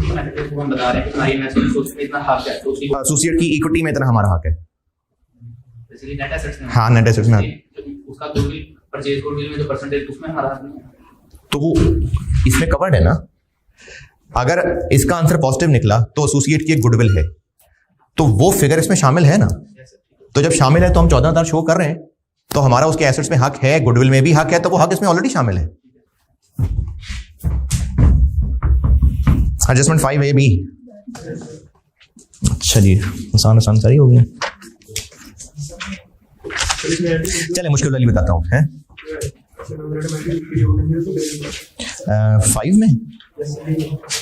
में हम बता रहे हैं कि हमारी इन्वेस्टमेंट सोच में इतना हक है, तो उसकी एसोसिएट की इक्विटी में इतना हमारा हक है। बेसिकली नेट एसेट्स में, हाँ नेट एसेट्स में उसका गुडविल परचेज गुडविल में जो परसेंटेज उसमें हमारा हक नहीं है, तो वो इसमें कवर्ड है ना। अगर इसका आंसर पॉजिटिव निकला तो एसोसिएट की एक गुडविल है, तो वो फिगर इसमें शामिल है ना। तो जब शामिल है तो हम 14,000 शो कर रहे हैं, तो हमारा उसके एसेट्स में हक है, गुडविल में भी हक है, तो वो हक इसमें ऑलरेडी शामिल है। Adjustment 5AB। अच्छा जी, आसान सारी हो गई। चले मुश्किल वाली बताता हूँ, है 5 में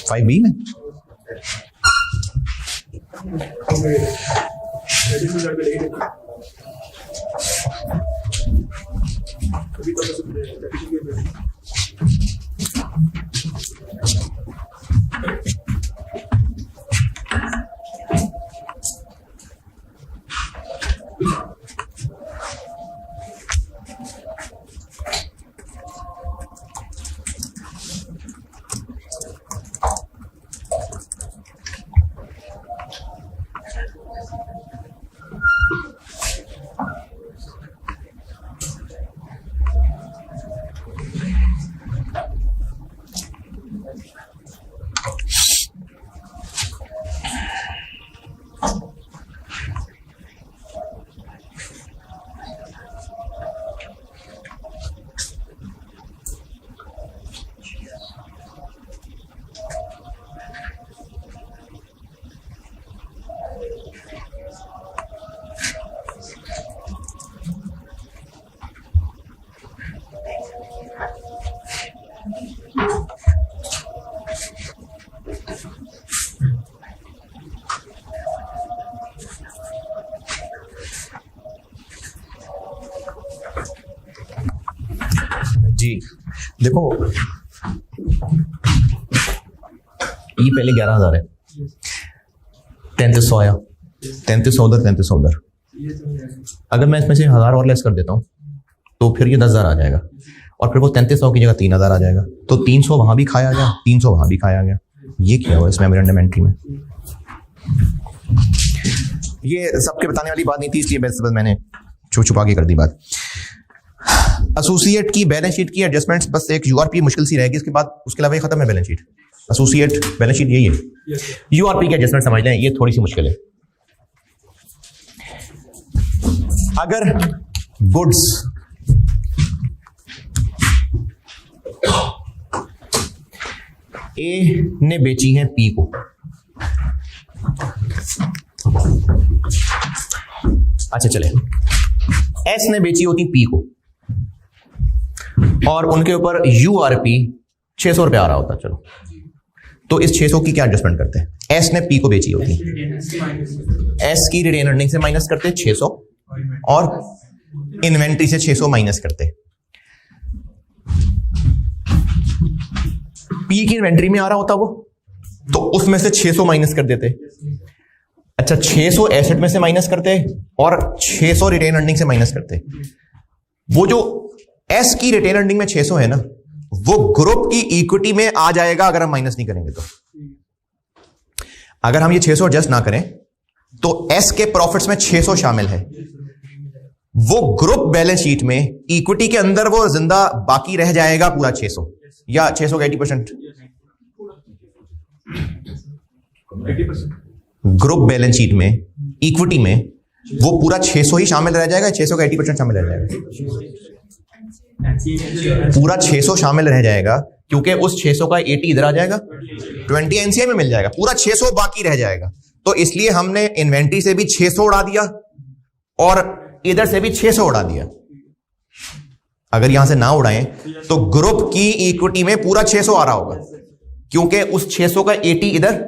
5B में जी देखो, ये पहले 11,000 है, 3300 आया, 3300 उधर 3300 उधर। अगर मैं इसमें से 1,000 और लेस कर देता हूँ तो फिर ये 10,000 आ जाएगा, और फिर वो 3300 की जगह 3,000 आ जाएगा, तो 300 वहां भी खाया गया, 300 वहां भी खाया गया। ये किया हुआ इस मेमोरेंडम एंट्री में। ये सबके बताने वाली बात नहीं थी, इसलिए बस मैंने छुपा के कर दी बात। एसोसिएट की बैलेंस शीट की एडजस्टमेंट्स बस एक यूआरपी मुश्किल सी रहेगी, इसके बाद उसके अलावा ये खत्म है balance sheet. Associate balance sheet यही है, यूआरपी की एडजस्टमेंट समझ लें, ये थोड़ी सी मुश्किल है। अगर गुड्स ए ने बेची है पी को, अच्छा चले एस ने बेची होती पी को, और उनके ऊपर यूआरपी 600 रुपये आ रहा होता, चलो तो इस 600 की क्या एडजस्टमेंट करते हैं? एस ने पी को बेची होती, एस की रिटेन अर्निंग से माइनस करते 600 और इन्वेंट्री से 600 माइनस करते। पी की इन्वेंट्री में आ रहा होता वो, तो उसमें से 600 माइनस कर देते। अच्छा, 600 एसेट में से माइनस करते और 600 रिटेन अर्निंग से माइनस करते। वो जो एस की रिटेन अर्निंग में 600 है ना, वो ग्रुप की इक्विटी में आ जाएगा अगर हम माइनस नहीं करेंगे तो। अगर हम ये 600 एडजस्ट ना करें तो एस के प्रॉफिट्स में 600 शामिल है, वो ग्रुप बैलेंस शीट में इक्विटी के अंदर वो जिंदा बाकी रह जाएगा पूरा 600 या 600 का 80%। ग्रुप बैलेंस शीट में इक्विटी में वो पूरा 600 ही शामिल रह जाएगा, 600 का 80% शामिल रह जाएगा, पूरा 600 शामिल रह जाएगा, क्योंकि उस 600 का 80 इधर आ जाएगा, 20 एनसीआई में मिल जाएगा, पूरा 600 बाकी रह जाएगा। तो इसलिए हमने इन्वेंट्री से भी 600 उड़ा दिया और इधर से भी 600 उड़ा दिया। अगर यहां से ना उड़ाएं तो ग्रुप की इक्विटी में पूरा 600 आ रहा होगा, क्योंकि उस 600 का 80 इधर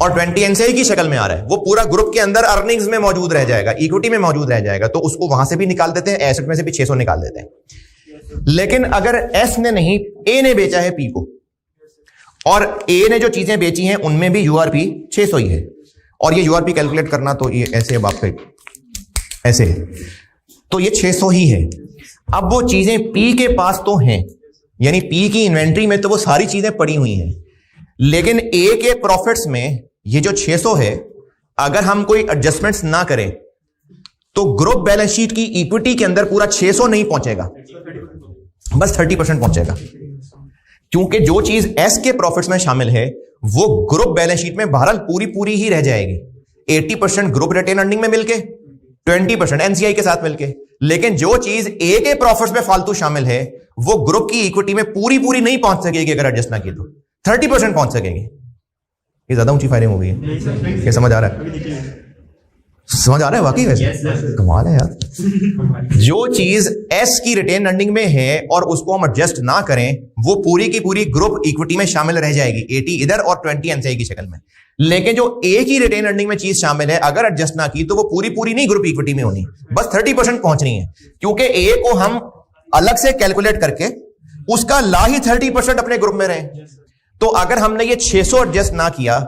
और 20 एनसीआई की शक्ल में आ रहा है, वो पूरा ग्रुप के अंदर अर्निंग्स में मौजूद रह जाएगा, इक्विटी में मौजूद रह जाएगा। तो उसको वहां से भी निकाल देते हैं, एसेट में से भी 600 निकाल देते हैं। लेकिन अगर एस ने नहीं, ए ने बेचा है पी को, और ए ने जो चीजें बेची हैं उनमें भी यूआरपी 600 ही है, और ये यूआरपी कैलकुलेट करना तो ये ऐसे अब आपके ऐसे है, तो ये 600 ही है। अब वो चीजें पी के पास तो हैं, यानी पी की इन्वेंट्री में तो वो सारी चीजें पड़ी हुई हैं, लेकिन ए के प्रॉफिट्स में ये जो 600 है, अगर हम कोई एडजस्टमेंट्स ना करें तो ग्रुप बैलेंस शीट की इक्विटी के अंदर पूरा 600 नहीं पहुंचेगा, बस 30% पहुंचेगा, क्योंकि जो चीज एस के प्रॉफिट्स में शामिल है वो ग्रुप बैलेंस शीट में बहरहाल पूरी ही रह जाएगी। 80% ग्रुप रिटेन अर्निंग में मिलके, 20% एनसीआई के साथ मिलके, लेकिन जो चीज ए के प्रॉफिट्स में फालतू शामिल है वो ग्रुप की इक्विटी में पूरी नहीं पहुंच सकेगी, अगर एडजस्ट ना की तो 30% पहुंच सकेगी। ये ज्यादा ऊंची फायरिंग हो गई है, क्या समझ आ रहा है? समझ आ रहा है वाकई? वैसे कमाल है यार। जो चीज एस की रिटेन अर्निंग में है और उसको हम एडजस्ट ना करें, वो पूरी की पूरी ग्रुप इक्विटी में शामिल रह जाएगी, 80 इधर और 20 एनसीआई की शक्ल में। लेकिन जो ए की रिटेन अर्निंग में चीज शामिल है, अगर एडजस्ट ना की तो वो पूरी नहीं ग्रुप इक्विटी में होनी, बस 30% पहुंचनी है, क्योंकि ए को हम अलग से कैलकुलेट करके उसका ला ही 30% अपने ग्रुप में रहे। तो अगर हमने ये 600 एडजस्ट ना किया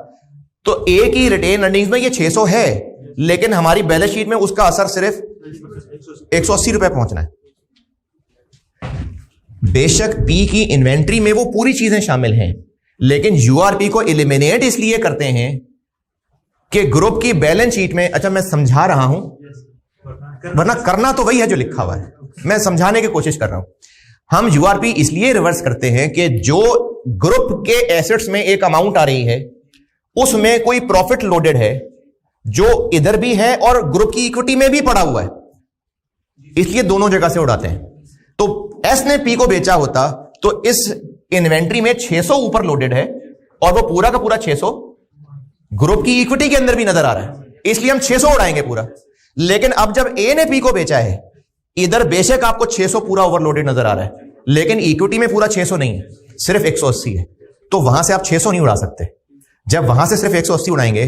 तो ए की रिटेन अर्निंग्स में ये 600 है, लेकिन हमारी बैलेंस शीट में उसका असर सिर्फ 180 रुपए पहुंचना है। बेशक पी की इन्वेंट्री में वो पूरी चीजें शामिल हैं, लेकिन यूआरपी को एलिमिनेट इसलिए करते हैं कि ग्रुप की बैलेंस शीट में, अच्छा मैं समझा रहा हूं, वरना करना तो वही है जो लिखा हुआ है, मैं समझाने की कोशिश कर रहा हूं। हम यूआरपी इसलिए रिवर्स करते हैं कि जो ग्रुप के एसेट्स में एक अमाउंट आ रही है उसमें कोई प्रॉफिट लोडेड है जो इधर भी है और ग्रुप की इक्विटी में भी पड़ा हुआ है, इसलिए दोनों जगह से उड़ाते हैं। तो एस ने पी को बेचा होता तो इस इन्वेंट्री में 600 ऊपर लोडेड है और वो पूरा का पूरा 600 ग्रुप की इक्विटी के अंदर भी नजर आ रहा है, इसलिए हम 600 उड़ाएंगे पूरा। लेकिन अब जब ए ने पी को बेचा है, इधर बेशक आपको 600 पूरा ओवरलोडेड नजर आ रहा है, लेकिन इक्विटी में पूरा 600 नहीं है, सिर्फ 180 है, तो वहां से आप 600 नहीं उड़ा सकते। जब वहां से सिर्फ 180 उड़ाएंगे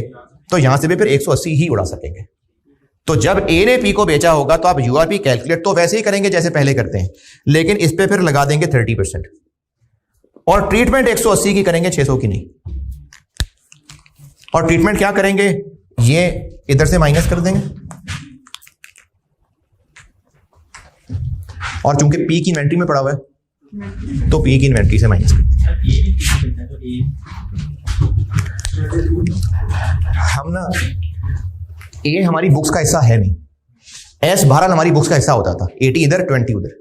तो यहां से भी फिर 180 ही उड़ा सकेंगे। तो जब ए ने पी को बेचा होगा तो आप यूआरपी कैलकुलेट तो वैसे ही करेंगे जैसे पहले करते हैं, लेकिन इस पे फिर लगा देंगे 30% और ट्रीटमेंट 180 की करेंगे, 600 की नहीं। और ट्रीटमेंट क्या करेंगे, ये इधर से माइनस कर देंगे और चूंकि पी की इन्वेंट्री में पड़ा हुआ है तो पी की इन्वेंट्री से माइनस कर देंगे। हम ना, ए हमारी बुक्स का हिस्सा है नहीं, एस बहरहाल हमारी बुक्स का हिस्सा होता था, 80 इधर 20 उधर,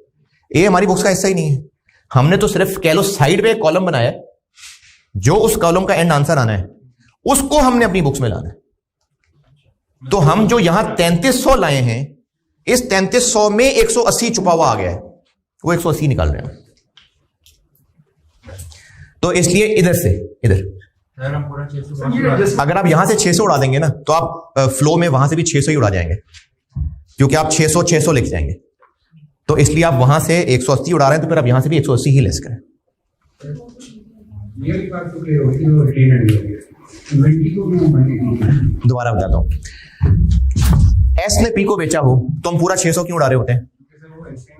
ए हमारी बुक्स का हिस्सा ही नहीं है। हमने तो सिर्फ कह लो साइड पे एक कॉलम बनाया, जो उस कॉलम का एंड आंसर आना है उसको हमने अपनी बुक्स में लाना है। तो हम जो यहां 3300 लाए हैं, इस 3300 में 180 छुपा हुआ आ गया है, वो 180 निकाल रहे हैं। तो इसलिए इधर से इधर, अगर आप यहां से 600 उड़ा देंगे ना तो आप फ्लो में वहां से भी 600 ही उड़ा जाएंगे, क्योंकि आप 600 लिख जाएंगे। तो इसलिए आप वहां से 180 उड़ा रहे हैं, तो फिर आप यहां से भी 180 ही लेस करें। दोबारा बताता हूं, एस ने पी को बेचा हो तो हम पूरा 600 क्यों उड़ा रहे होते हैं,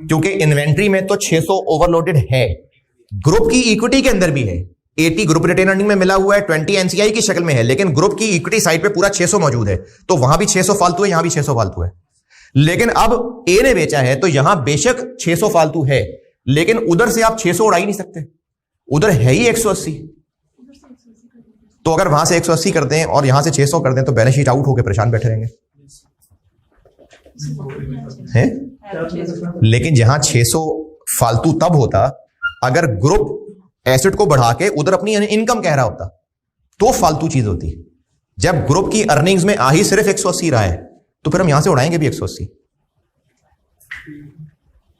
क्योंकि इन्वेंट्री में तो 600 ओवरलोडेड है, ग्रुप की इक्विटी के अंदर भी है, 80 ग्रुप रिटेन अर्निंग में मिला हुआ है, 20 एनसीआई की शक्ल में है, लेकिन ग्रुप की इक्विटी साइड पे पूरा 600 मौजूद है, तो वहां भी 600 फालतू है, यहां भी 600 फालतू है। लेकिन अब ए ने बेचा है तो यहां बेशक 600 फालतू है, लेकिन उधर से आप 600 उड़ा ही नहीं सकते, उधर है ही 180। तो अगर वहां से 180 कर दें और यहां से 600 कर दें तो बैलेंस शीट आउट होकर परेशान बैठे रहेंगे हैं? लेकिन जहां 600 फालतू तब होता अगर ग्रुप एसेट को बढ़ा के उधर अपनी इनकम कह रहा होता, तो फालतू चीज होती। जब ग्रुप की अर्निंग्स में आ ही सिर्फ 180 रहा है तो फिर हम यहां से उड़ाएंगे भी 180।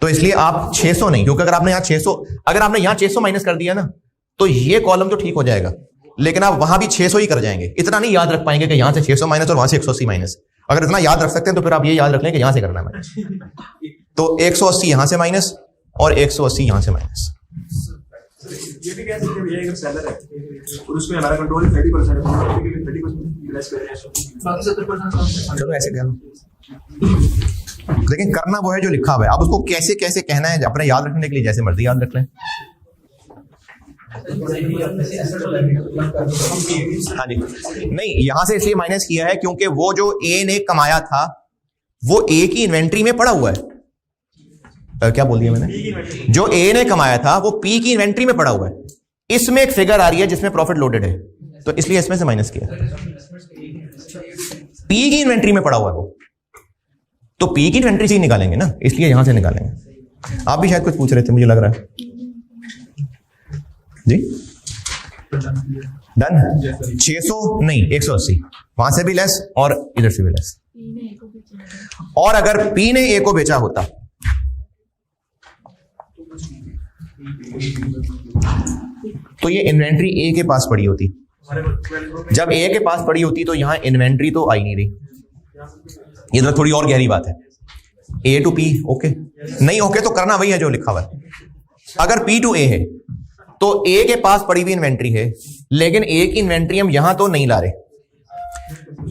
तो इसलिए आप 600 नहीं, क्योंकि अगर आपने यहां 600 माइनस कर दिया ना तो ये कॉलम तो ठीक हो जाएगा, लेकिन आप वहां भी 600 ही कर जाएंगे। इतना नहीं याद रख पाएंगे कि यहां से 600 माइनस और वहां से 180 माइनस। अगर इतना याद रख सकते हैं तो फिर आप ये याद रख लें कि यहां से करना है माइनस। तो 180 यहां से माइनस और 180 यहां से माइनस। ये भी कह सकते हैं भैया, अगर सेलर है और उसमें हमारा कंट्रोल 30% है, 30% लेस कर रहे हैं, बाकी 70% चलो ऐसे कह लो, लेकिन करना वो है जो लिखा हुआ है। अब उसको कैसे कैसे कहना है अपने याद रखने के लिए जैसे मर्जी याद रख लें। हाँ जी, नहीं यहां से इसलिए माइनस किया है क्योंकि वो जो ए ने कमाया था वो ए की इन्वेंट्री में पड़ा हुआ है। क्या बोल दिया मैंने? जो ए ने कमाया था वो पी की इन्वेंट्री में पड़ा हुआ है। इसमें एक फिगर आ रही है जिसमें प्रॉफिट लोडेड है, तो इसलिए इसमें से माइनस किया। पी की इन्वेंट्री में पड़ा हुआ है वो, तो पी की इन्वेंट्री से ही निकालेंगे ना, इसलिए यहां से निकालेंगे। आप भी शायद कुछ पूछ रहे थे, मुझे लग रहा है जी। डन। 600 नहीं 180, वहां से भी लेस और इधर से भी लेस। और अगर पी ने ए को बेचा होता तो ये इन्वेंट्री ए के पास पड़ी होती। जब ए के पास पड़ी होती तो यहां इन्वेंट्री तो आई नहीं रही। ये तो थोड़ी और गहरी बात है। ए टू पी ओके, नहीं ओके तो करना वही है जो लिखा हुआ है। अगर पी टू ए है तो ए के पास पड़ी हुई इन्वेंट्री है, लेकिन ए की इन्वेंट्री हम यहां तो नहीं ला रहे।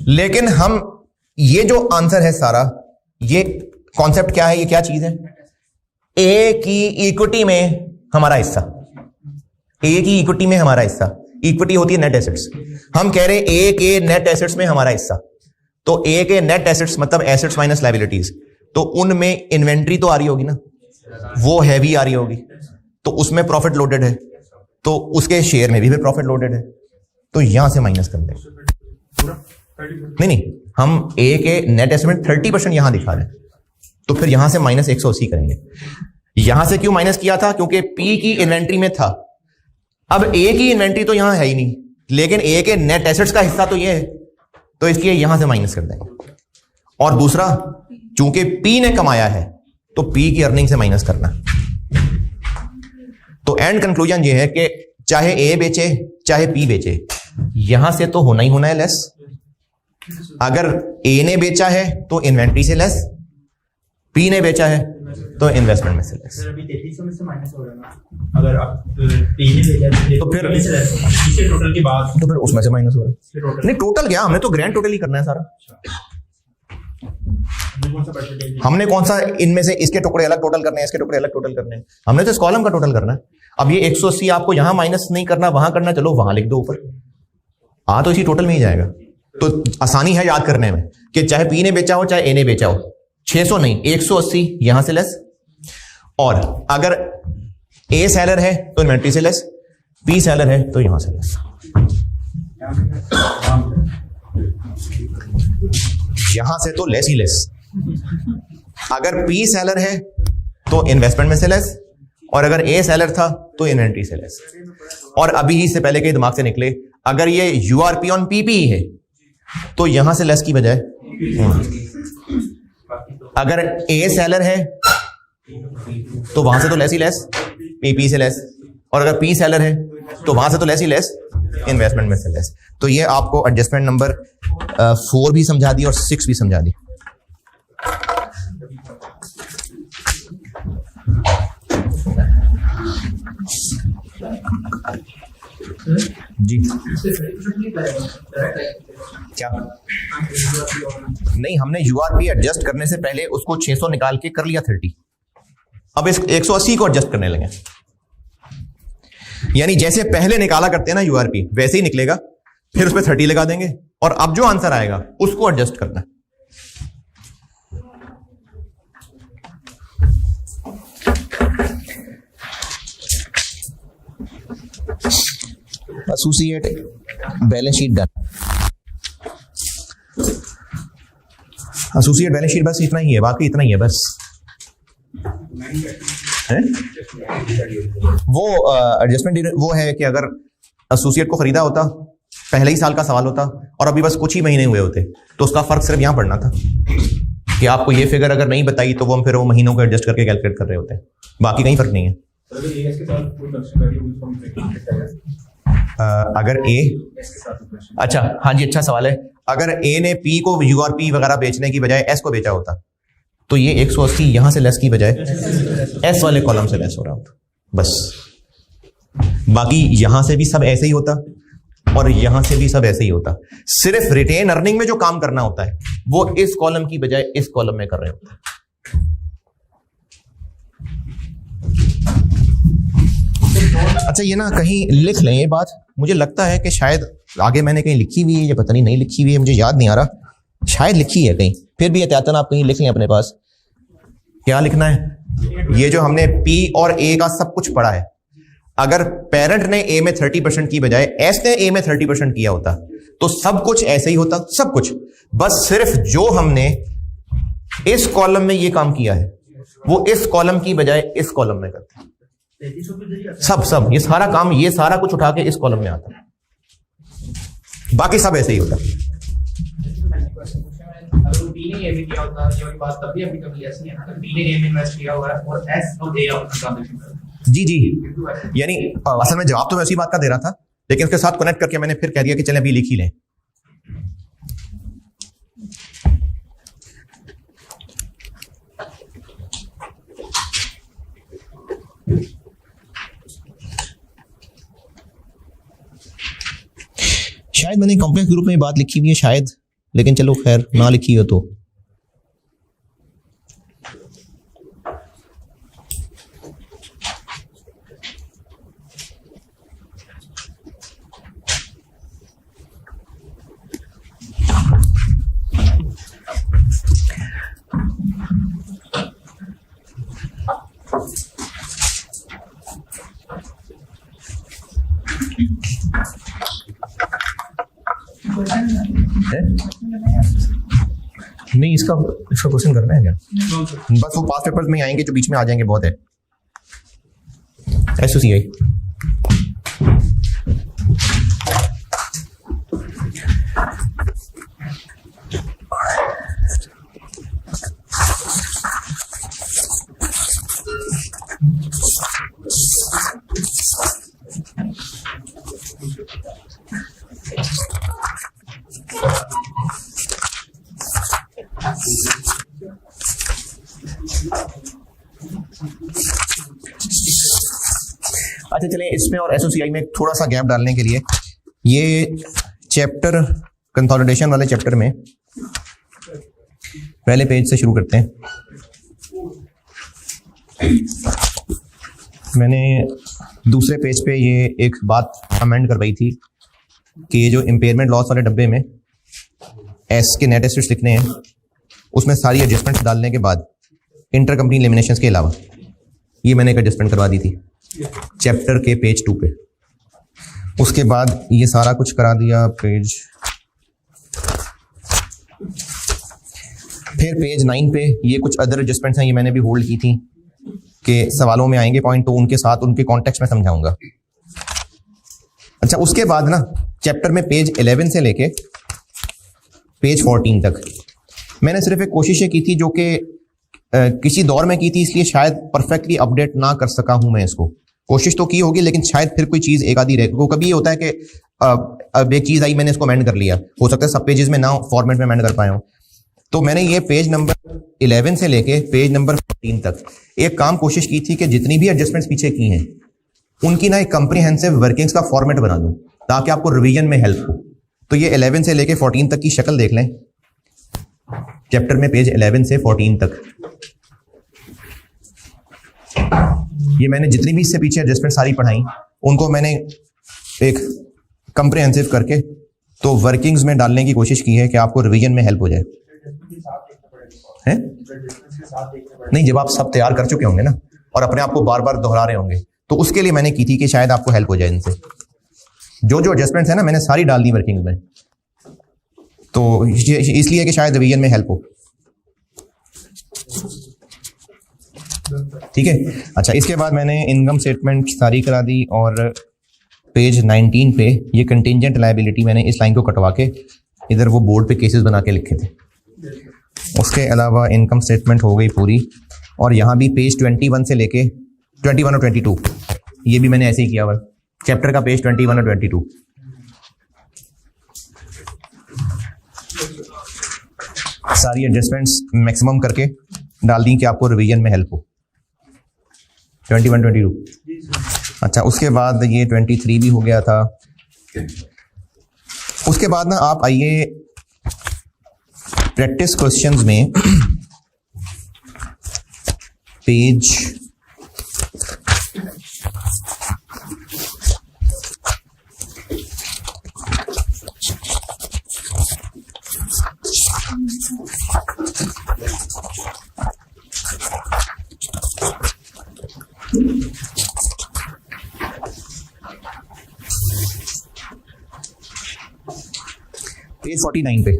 लेकिन हम ये जो आंसर है सारा, ये कॉन्सेप्ट क्या है, ये क्या चीज है? ए की इक्विटी में हमारा हिस्सा, ए की इक्विटी में हमारा हिस्सा। इक्विटी होती है नेट एसेट्स। हम कह रहे हैं ए के नेट एसेट्स में हमारा हिस्सा, तो ए के नेट एसेट्स मतलब एसेट्स माइनस लायबिलिटीज, तो उनमें इन्वेंट्री तो आ रही होगी ना, वो हैवी आ रही होगी, तो उसमें प्रॉफिट लोडेड है, तो उसके शेयर में भी प्रॉफिट लोडेड है, तो यहां से माइनस कर देंगे। नहीं, हम ए के नेट एसेट में 30% यहां दिखा रहे हैं, तो फिर यहां से माइनस 180 करेंगे। यहां से क्यों माइनस किया था? क्योंकि पी की इन्वेंट्री में था। अब ए की इन्वेंट्री तो यहां है ही नहीं, लेकिन ए के नेट एसेट्स का हिस्सा तो ये है, तो इसलिए यहां से माइनस कर देंगे। और दूसरा, चूंकि पी ने कमाया है तो पी की अर्निंग से माइनस करना। तो एंड कंक्लूजन ये है कि चाहे ए बेचे चाहे पी बेचे, यहां से तो होना ही होना है लेस। अगर ए ने बेचा है तो इन्वेंट्री से लेस, पी ने बेचा है तो इन्वेस्टमेंट में से लेस। अभी 3300 में से माइनस हो रहा है ना, अगर आप पी ने बेचा तो फिर इसे टोटल के बाद तो फिर उसमें से माइनस हो रहा है। नहीं टोटल क्या, हमने तो ग्रैंड टोटल ही करना है सारा। हमने कौन सा इनमें से इसके टुकड़े अलग टोटल करने हैं, इसके टुकड़े अलग टोटल करने हैं, हमने तो इस कॉलम का टोटल करना है। अब ये 180 आपको यहां माइनस नहीं करना, वहां करना, चलो वहां लिख दो ऊपर, आ तो इसी टोटल में ही जाएगा। तो आसानी है याद करने में कि चाहे पी ने बेचा हो चाहे ए ने बेचा हो, 600 नहीं 180 यहां से लेस। और अगर ए सेलर है तो इन्वेंट्री से लेस, पी सेलर है तो यहां से लेस। यहां से तो लेस ही लेस। अगर पी सेलर है तो इन्वेस्टमेंट में से लेस, और अगर ए सेलर था तो इन्वेंट्री से लेस। और अभी ही से पहले के दिमाग से निकले, अगर ये यूआरपी ऑन पीपी है तो यहां से लेस की बजाय, अगर ए सेलर है तो वहां से तो लेस ही लेस, पी से लेस, और अगर पी सेलर है तो वहां से तो लेस ही लेस, इन्वेस्टमेंट में से लेस। तो ये आपको एडजस्टमेंट नंबर 4 भी समझा दी और 6 भी समझा दी। जी क्या नहीं, हमने यूआरपी एडजस्ट करने से पहले उसको 600 निकाल के कर लिया 30, अब इस 180 को एडजस्ट करने लगे। यानी जैसे पहले निकाला करते हैं ना यूआरपी, वैसे ही निकलेगा, फिर उस पर 30 लगा देंगे और अब जो आंसर आएगा उसको एडजस्ट करना है। Associate balance sheet done. Associate balance sheet बस इतना ही है, बाकी इतना ही है बस है? वो एडजस्टमेंट वो है कि अगर एसोसिएट को खरीदा होता, पहले ही साल का सवाल होता और अभी बस कुछ ही महीने हुए होते, तो उसका फर्क सिर्फ यहां पड़ना था कि आपको ये फिगर अगर नहीं बताई तो वो हम फिर वो महीनों को एडजस्ट करके कैलकुलेट कर रहे होते हैं, बाकी कहीं फर्क नहीं है। अगर ए, अच्छा हाँ जी, अच्छा सवाल है। अगर ए ने पी को यूआरपी वगैरह बेचने की बजाय एस को बेचा होता तो ये 180 यहां से लेस की बजाय एस वाले कॉलम से लेस हो रहा होता बस। बाकी यहां से भी सब ऐसे ही होता और यहां से भी सब ऐसे ही होता। सिर्फ रिटेन अर्निंग में जो काम करना होता है वो इस कॉलम की बजाय इस कॉलम में कर रहे होते हैं। अच्छा ये ना कहीं लिख लें ये बात, मुझे लगता है कि शायद आगे मैंने कहीं लिखी हुई है या पता नहीं लिखी हुई है, मुझे याद नहीं आ रहा, शायद लिखी है कहीं, फिर भी एहतियातन आप कहीं लिख लें अपने पास। क्या लिखना है? ये जो हमने पी और ए का सब कुछ पढ़ा है, अगर पेरेंट ने ए में 30% की बजाय एस ने ए में 30% किया होता तो सब कुछ ऐसे ही होता, सब कुछ। बस सिर्फ जो हमने इस कॉलम में ये काम किया है वो इस कॉलम की बजाय इस कॉलम में करते हैं। सब ये सारा काम, ये सारा कुछ उठा के इस कॉलम में आता है, बाकी सब ऐसे ही होता है। अगर बी ने ए में किया होता ये वाली बात तब भी अभी ऐसी है ना, अगर बी ने ए में इन्वेस्ट किया हुआ है और एस और ए अपना ट्रांजैक्शन कर रहा है। जी यानी असल में जवाब तो मैं उसी बात का दे रहा था, लेकिन उसके साथ कनेक्ट करके मैंने फिर कह दिया कि चलें अभी लिख ही लें। शायद मैंने कॉम्प्लेक्स ग्रुप में बात लिखी हुई है शायद, लेकिन चलो खैर ना लिखी हो तो। नहीं इसका क्वेश्चन करना है क्या? बस वो पास पेपर्स में आएंगे जो बीच में आ जाएंगे, बहुत है। एसोसिएट अच्छा चलें इसमें और एसओसीआई में थोड़ा सा गैप डालने के लिए ये चैप्टर कंसोलिडेशन वाले चैप्टर में पहले पेज से शुरू करते हैं। मैंने दूसरे पेज पे ये एक बात अमेंड करवाई थी कि ये जो इम्पेयरमेंट लॉस वाले डब्बे में एस के नेट एसेट्स लिखने हैं, उसमें सारी एडजस्टमेंट्स डालने के बाद इंटर कंपनी एलिमिनेशंस के अलावा ये मैंने एक एडजस्टमेंट करवा दी थी चैप्टर के पेज 2 पे। उसके बाद ये सारा कुछ करा दिया पेज, फिर पेज 9 पे ये कुछ अदर एडजस्टमेंट्स हैं, ये मैंने भी होल्ड की थी कि सवालों में आएंगे पॉइंट तो उनके साथ उनके कॉन्टेक्स्ट में समझाऊंगा। अच्छा उसके बाद ना चैप्टर में पेज 11 से लेके पेज 14 तक मैंने सिर्फ एक कोशिश की थी जो कि किसी दौर में की थी, इसलिए शायद परफेक्टली अपडेट ना कर सका हूं मैं इसको। कोशिश तो की होगी लेकिन शायद फिर कोई चीज एक आधी रह, कभी ये होता है कि अब एक चीज आई मैंने इसको अमेंड कर लिया, हो सकता है सब पेजेस में ना फॉर्मेट में अमेंड कर पाया हूं। तो मैंने ये पेज नंबर 11 से लेके पेज नंबर 14 तक एक काम कोशिश की थी कि जितनी भी एडजस्टमेंट्स पीछे की हैं उनकी ना एक कंप्रीहेंसिव वर्किंग्स का फॉर्मेट बना दूं ताकि आपको रिवीजन में हेल्प हो। तो ये 11 से लेके 14 तक की शक्ल देख लें, चैप्टर में पेज 11 से 14 तक ये मैंने जितनी भी इससे पीछे एडजस्टमेंट सारी पढ़ाई उनको मैंने एक कंप्रिहेंसिव करके तो वर्किंग्स में डालने की कोशिश की है कि आपको रिवीजन में हेल्प हो जाए। हैं? नहीं, जब आप सब तैयार कर चुके होंगे ना और अपने आप को बार बार दोहरा रहे होंगे तो उसके लिए मैंने की थी कि शायद आपको हेल्प हो जाए इनसे। जो जो एडजस्टमेंट्स है ना मैंने सारी डाल दी वर्किंग्स में, तो इसलिए कि शायद रिवीजन में हेल्प हो। ठीक है, अच्छा इसके बाद मैंने इनकम स्टेटमेंट सारी करा दी और पेज 19 पे ये कंटिंजेंट लायबिलिटी मैंने इस लाइन को कटवा के इधर वो बोर्ड पे केसेस बना के लिखे थे। उसके अलावा इनकम स्टेटमेंट हो गई पूरी, और यहाँ भी पेज 21 से लेके 21 और 22 ये भी मैंने ऐसे ही किया हुआ, चैप्टर का पेज 21 और 22। सारी एडजस्टमेंट्स मैक्सिमम करके डाल दी कि आपको रिवीजन में हेल्प हो। 21 22 अच्छा, उसके बाद ये 23 भी हो गया था। उसके बाद ना आप आइए प्रैक्टिस क्वेश्चंस में पेज 49 पे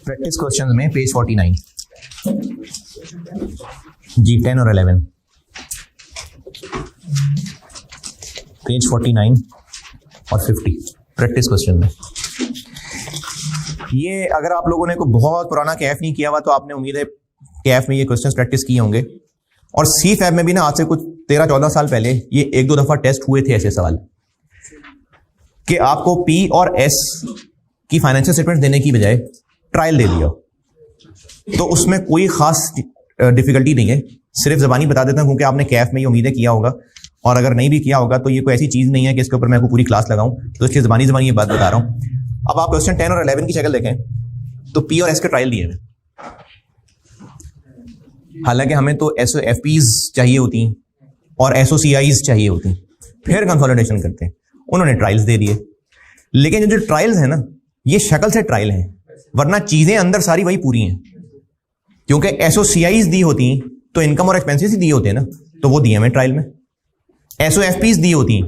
प्रैक्टिस क्वेश्चंस में पेज 49 जी 10 और 11 पेज 49 और 50 प्रैक्टिस क्वेश्चन में। ये अगर आप लोगों ने कोई बहुत पुराना कैफ नहीं किया हुआ तो आपने उम्मीद है कैफ में ये क्वेश्चंस प्रैक्टिस किए होंगे, और सी फैब में भी ना आज से कुछ 13-14 साल पहले ये 1-2 दफा टेस्ट हुए थे ऐसे सवाल कि आपको पी और एस की फाइनेंशियल स्टेटमेंट देने की बजाय ट्रायल दे दिया, तो उसमें कोई खास डिफिकल्टी नहीं है। सिर्फ जबानी बता देता हूं क्योंकि आपने कैफ में ये उम्मीदें किया होगा, और अगर नहीं भी किया होगा तो ये कोई ऐसी चीज नहीं है कि इसके ऊपर मैं आपको पूरी क्लास लगाऊं, तो इसलिए जबानी ये बात बता रहा हूं। अब आप क्वेश्चन 10 और 11 की शक्ल देखें तो पी और एस के ट्रायल दिए हैं, हालांकि हमें तो SOFPs चाहिए होती और SOCIs चाहिए होती, फिर कंसोलिडेशन करते हैं, उन्होंने ट्रायल्स दे दिए। लेकिन जो ट्रायल्स है ना ये शक्ल से ट्रायल हैं, वरना चीजें अंदर सारी वही पूरी हैं, क्योंकि SOCIs दी होती तो इनकम और एक्सपेंसेस ही दिए होते हैं ना, तो वो दिए हमें ट्रायल में। SOFPs दी होती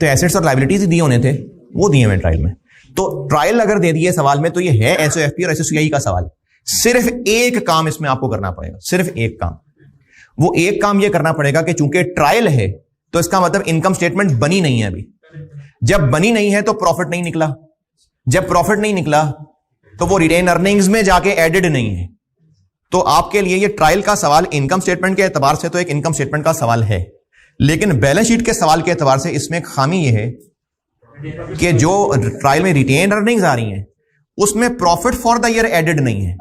तो एसेट्स और लायबिलिटीज दिए होने थे, वो दिए हमें ट्रायल में। तो ट्रायल अगर दे दिए सवाल में तो ये है SOFP और SOCI का सवाल। सिर्फ एक काम इसमें आपको करना पड़ेगा, सिर्फ एक काम। वो एक काम ये करना पड़ेगा कि चूंकि ट्रायल है तो इसका मतलब इनकम स्टेटमेंट बनी नहीं है अभी। जब बनी नहीं है तो प्रॉफिट नहीं निकला, जब प्रॉफिट नहीं निकला तो वो रिटेन अर्निंग्स में जाके एडेड नहीं है। तो आपके लिए ये ट्रायल का सवाल इनकम स्टेटमेंट के एतबार से तो एक इनकम स्टेटमेंट का सवाल है, लेकिन बैलेंस शीट के सवाल के एतबार से इसमें खामी यह है कि जो ट्रायल में रिटेन अर्निंग्स आ रही हैं उसमें profit for the year added नहीं है।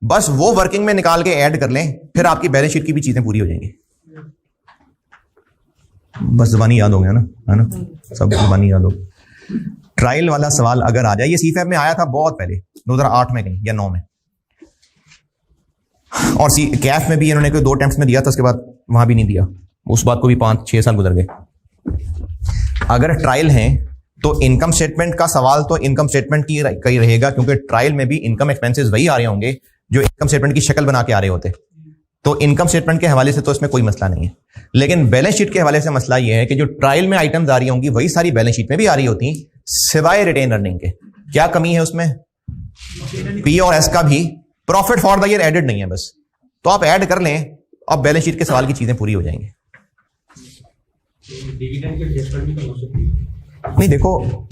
बस वो वर्किंग में निकाल के ऐड कर लें, फिर आपकी बैलेंस शीट की भी चीजें पूरी हो जाएंगी। बस जुबानी याद हो गया ना, है ना, सब जुबानी याद हो। ट्रायल वाला सवाल अगर आ जाए, ये सीफैब में आया था बहुत पहले 2008 में कहीं या 9 में, और कैफ में भी इन्होंने कोई 2 अटेम्प्ट्स में दिया था, उसके बाद वहां भी नहीं दिया, उस बात को भी 5-6 साल गुजर गए। अगर ट्रायल है तो इनकम स्टेटमेंट का सवाल तो इनकम स्टेटमेंट की रहेगा, क्योंकि ट्रायल में भी इनकम एक्सपेंसेस वही आ रहे होंगे जो इनकम स्टेटमेंट की शक्ल बना के आ रहे होते, तो इनकम स्टेटमेंट के हवाले से तो इसमें कोई मसला नहीं है। लेकिन बैलेंस शीट के हवाले से मसला यह है कि जो ट्रायल में आइटम्स आ रही होंगी वही सारी बैलेंस शीट में भी आ रही होती, सिवाय रिटेन अर्निंग के। क्या कमी है उसमें? पी और एस का भी profit for the year added नहीं है, बस तो आप ऐड कर लें, अब बैलेंस शीट के सवाल की चीजें पूरी हो जाएंगी। नहीं देखो,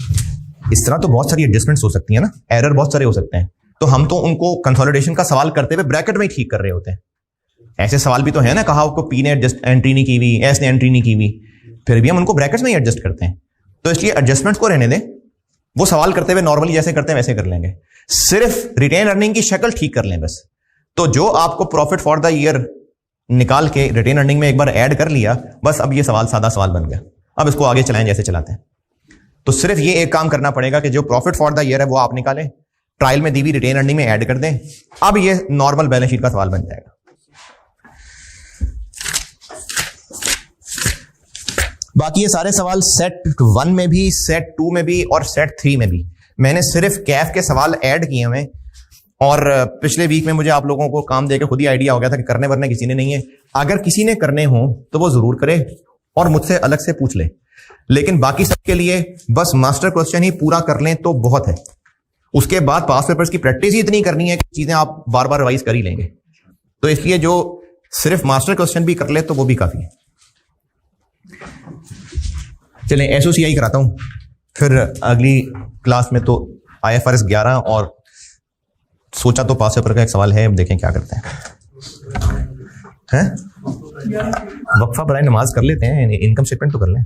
इस तरह तो बहुत सारी एडजस्टमेंट्स हो सकती है ना, एरर बहुत सारे हो सकते हैं, तो हम तो उनको कंसोलिडेशन का सवाल करते हुए ब्रैकेट में ही ठीक कर रहे होते हैं। ऐसे सवाल भी तो है ना, कहा आपको पी ने एंट्री नहीं की हुई, एस ने एंट्री नहीं की हुई, फिर भी हम उनको ब्रैकेट्स में ही एडजस्ट करते हैं। तो इसलिए एडजस्टमेंट्स को रहने दें, वो सवाल करते हुए नॉर्मली जैसे करते हैं वैसे कर लेंगे, सिर्फ रिटेन अर्निंग की शक्ल ठीक कर लें बस। तो जो आपको प्रॉफिट फॉर द ईयर निकाल के रिटेन अर्निंग में एक बार ऐड कर लिया, बस अब ये सवाल सादा सवाल बन गया। अब इसको आगे चलाएं जैसे चलाते हैं। तो सिर्फ ये एक काम करना पड़ेगा कि जो प्रॉफिट फॉर द ईयर है वो आप निकालें, ट्रायल में दी हुई रिटेन अर्निंग में ऐड कर दें, अब ये नॉर्मल बैलेंस शीट का सवाल बन जाएगा। बाकी ये सारे सवाल सेट 1 में भी, सेट 2 में भी और सेट 3 में भी मैंने सिर्फ कैफ के सवाल ऐड किए हुए हैं। और पिछले वीक में मुझे आप लोगों को काम देकर खुद ही आइडिया हो गया था कि करने वरने किसी ने नहीं है। अगर किसी ने करने हो तो वो जरूर करे और मुझसे अलग से पूछ ले, लेकिन बाकी सबके लिए बस मास्टर क्वेश्चन ही पूरा कर लें तो बहुत है। उसके बाद पास पेपर्स की प्रैक्टिस ही इतनी करनी है कि चीजें आप बार बार रिवाइज कर ही लेंगे। तो इसलिए जो सिर्फ मास्टर क्वेश्चन भी कर ले तो वो भी काफी है। चलें एसओसीआई कराता हूं, फिर अगली क्लास में तो IFRS 11 और सोचा तो पास पेपर का एक सवाल है, देखें क्या करते हैं। वक्फा बराए नमाज कर लेते हैं, इनकम स्टेटमेंट तो कर लें।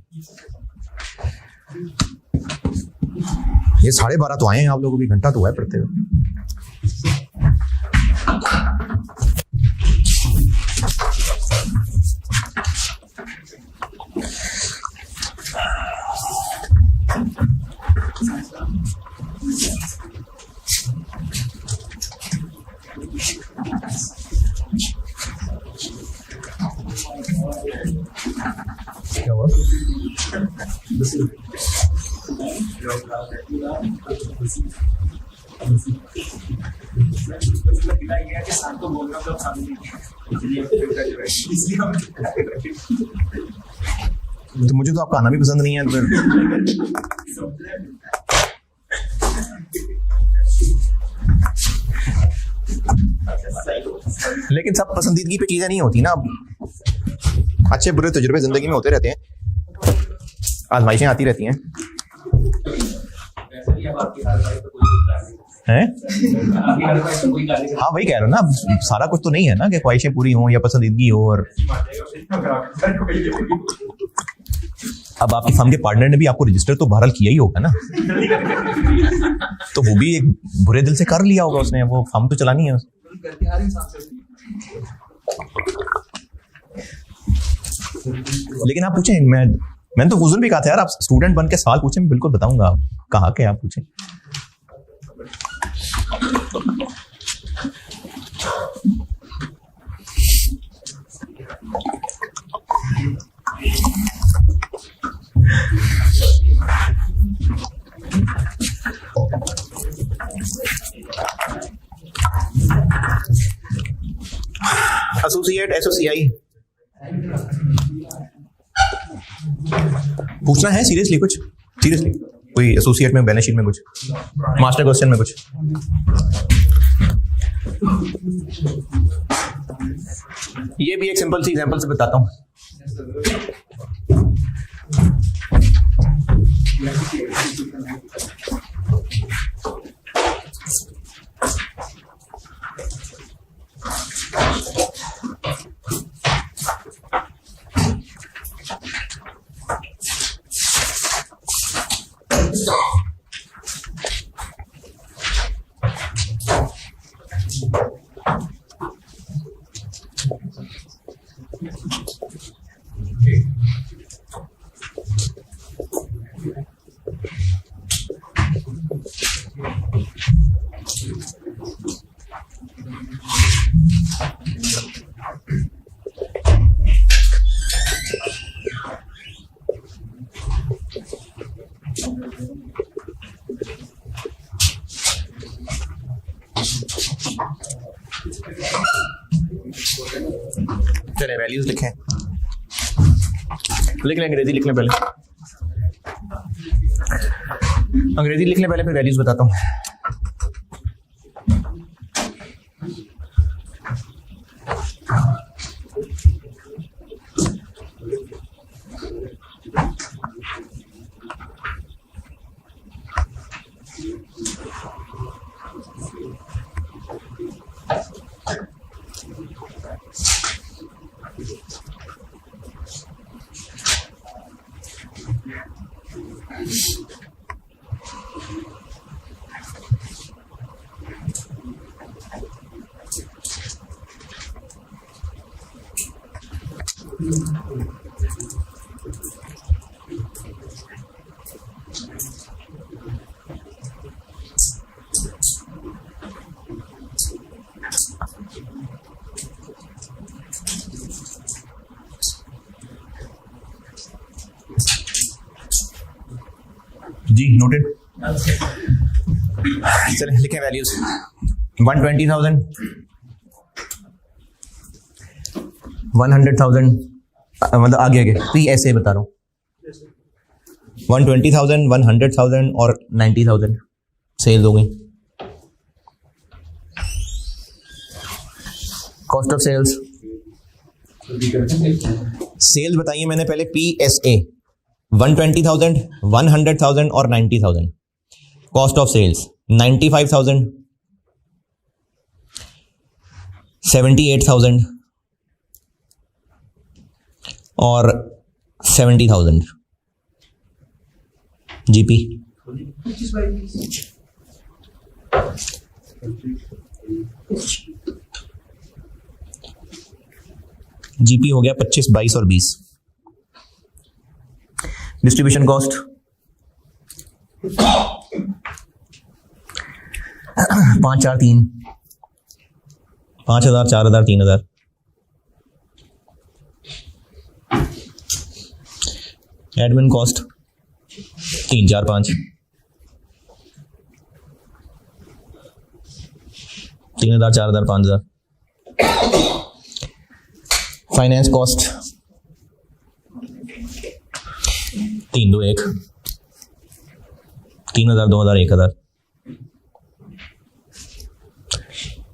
ये 12:30 तो आए हैं आप लोगों की, घंटा तो हुआ है पढ़ते हुए। क्या हुआ? तो मुझे तो आपका आना भी पसंद नहीं है। लेकिन सब पसंदीदगी पे चीजें नहीं होती ना। अच्छे बुरे तजुर्बे जिंदगी में होते रहते हैं, आजमाइशें आती रहती हैं। हैं? हाँ वही कह रहा हूँ ना, सारा कुछ तो नहीं है ना कि ख्वाहिशें पूरी हों या पसंदीदगी हो। और अब आपकी फर्म के पार्टनर ने भी आपको रजिस्टर तो बहरहाल किया ही होगा ना, तो वो भी एक बुरे दिल से कर लिया होगा उसने, वो फर्म तो चलानी है। लेकिन आप पूछें, मैंने तो फुजूल भी कहा था यार, आप स्टूडेंट बन के सवाल पूछें, मैं बिल्कुल बताऊंगा। आप कहा के आप पूछें। एसोसिएट एसोसीआई पूछना है सीरियसली, कुछ सीरियसली कोई एसोसिएट में, बैलेंस शीट में कुछ, मास्टर क्वेश्चन में कुछ। ये भी एक सिंपल सी एग्जांपल से बताता हूं। चलिए वैल्यूज लिखें, लिख लें, अंग्रेजी लिख लें पहले, अंग्रेजी लिख लें पहले, फिर वैल्यूज बताता हूं। जी नोटेड। चलिए लिखें वैल्यूज। 120,000, 100,000, मतलब आगे आगे PSA बता रहा हूँ। 120,000, 100,000 और 90,000 सेल्स हो गई। कॉस्ट ऑफ सेल्स, सेल्स बताइए मैंने पहले PSA 120,000, 100,000 और 90,000। कॉस्ट ऑफ सेल्स 95,000, 78,000 और 70,000। जीपी जीपी हो गया 25, 22 और 20। Distribution cost 5, 4, 3, 5,000, 4,000, 3,000। Admin cost 3, 4, 5, 3,000, 4,000, 5,000। Finance cost 3, 2, 1, 3,000, 2,000, 1,000।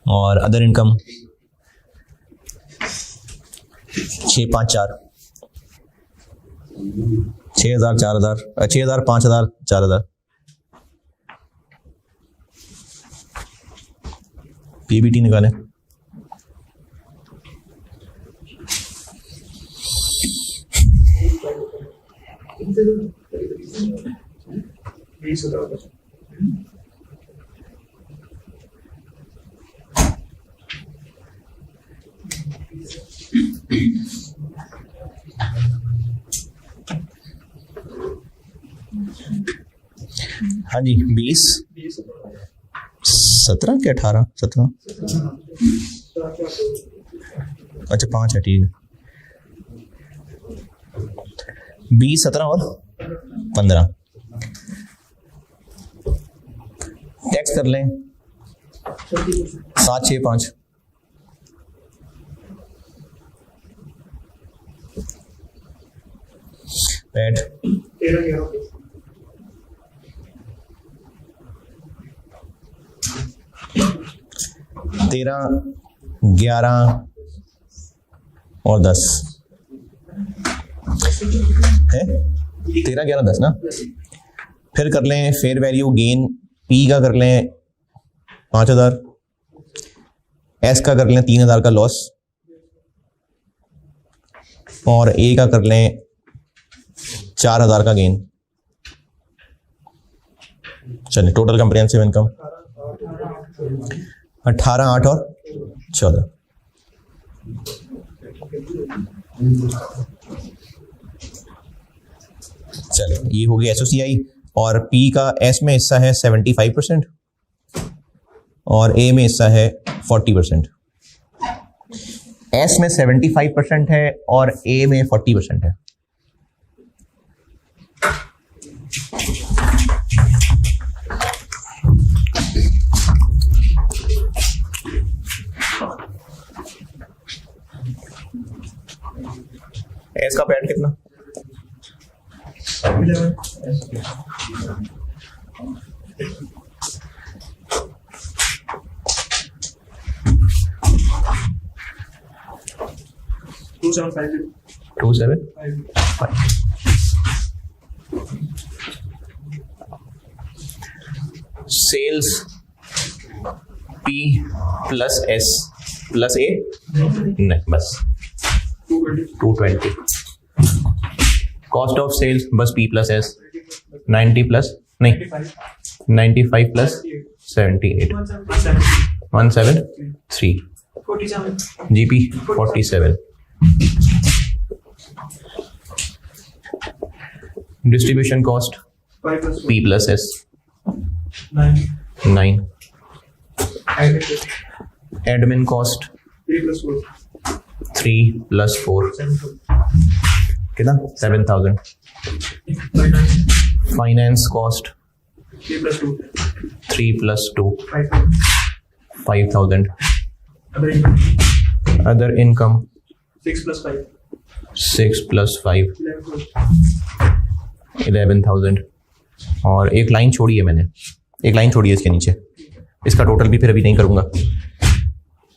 और अदर इनकम 6, 5, 4, 6,000, 4,000, 6,000, 5,000, 4,000। PBT निकालें। हाँ जी 20, 17 के 18, 17, अच्छा 5 है, ठीक है। 20, 17 और 15। टैक्स कर लें 7, 6, 5। पैट 13, 11 और 10 है। 13, 11, 10 ना। फिर कर लें फेयर वैल्यू गेन। P का कर लें 5,000, S का कर लें 3,000 का लॉस और A का कर लें 4,000 का गेन। चलिए टोटल कंप्रिहेंसिव इनकम 18, 8 और 14। चलिए ये हो गया एसोसीआई। और P का S में हिस्सा है 75% और A में हिस्सा है 40%। S में 75% है और A में 40% है। S का पैड कितना? 275। Sales P plus S plus A नहीं बस 220। कॉस्ट ऑफ सेल्स बस P प्लस S 90 प्लस नहीं 95 plus 78 173। GP 47। Distribution cost P plus S 9। Admin cost 3 plus 4 कितना 7,000। Finance cost 3 plus 2 3 plus 2 5 5,000. other income other income 6 plus 5 6 plus 5 11 11,000. और एक line छोड़ी है मैंने, एक लाइन छोड़ी है इसके नीचे, इसका टोटल भी फिर अभी नहीं करूँगा।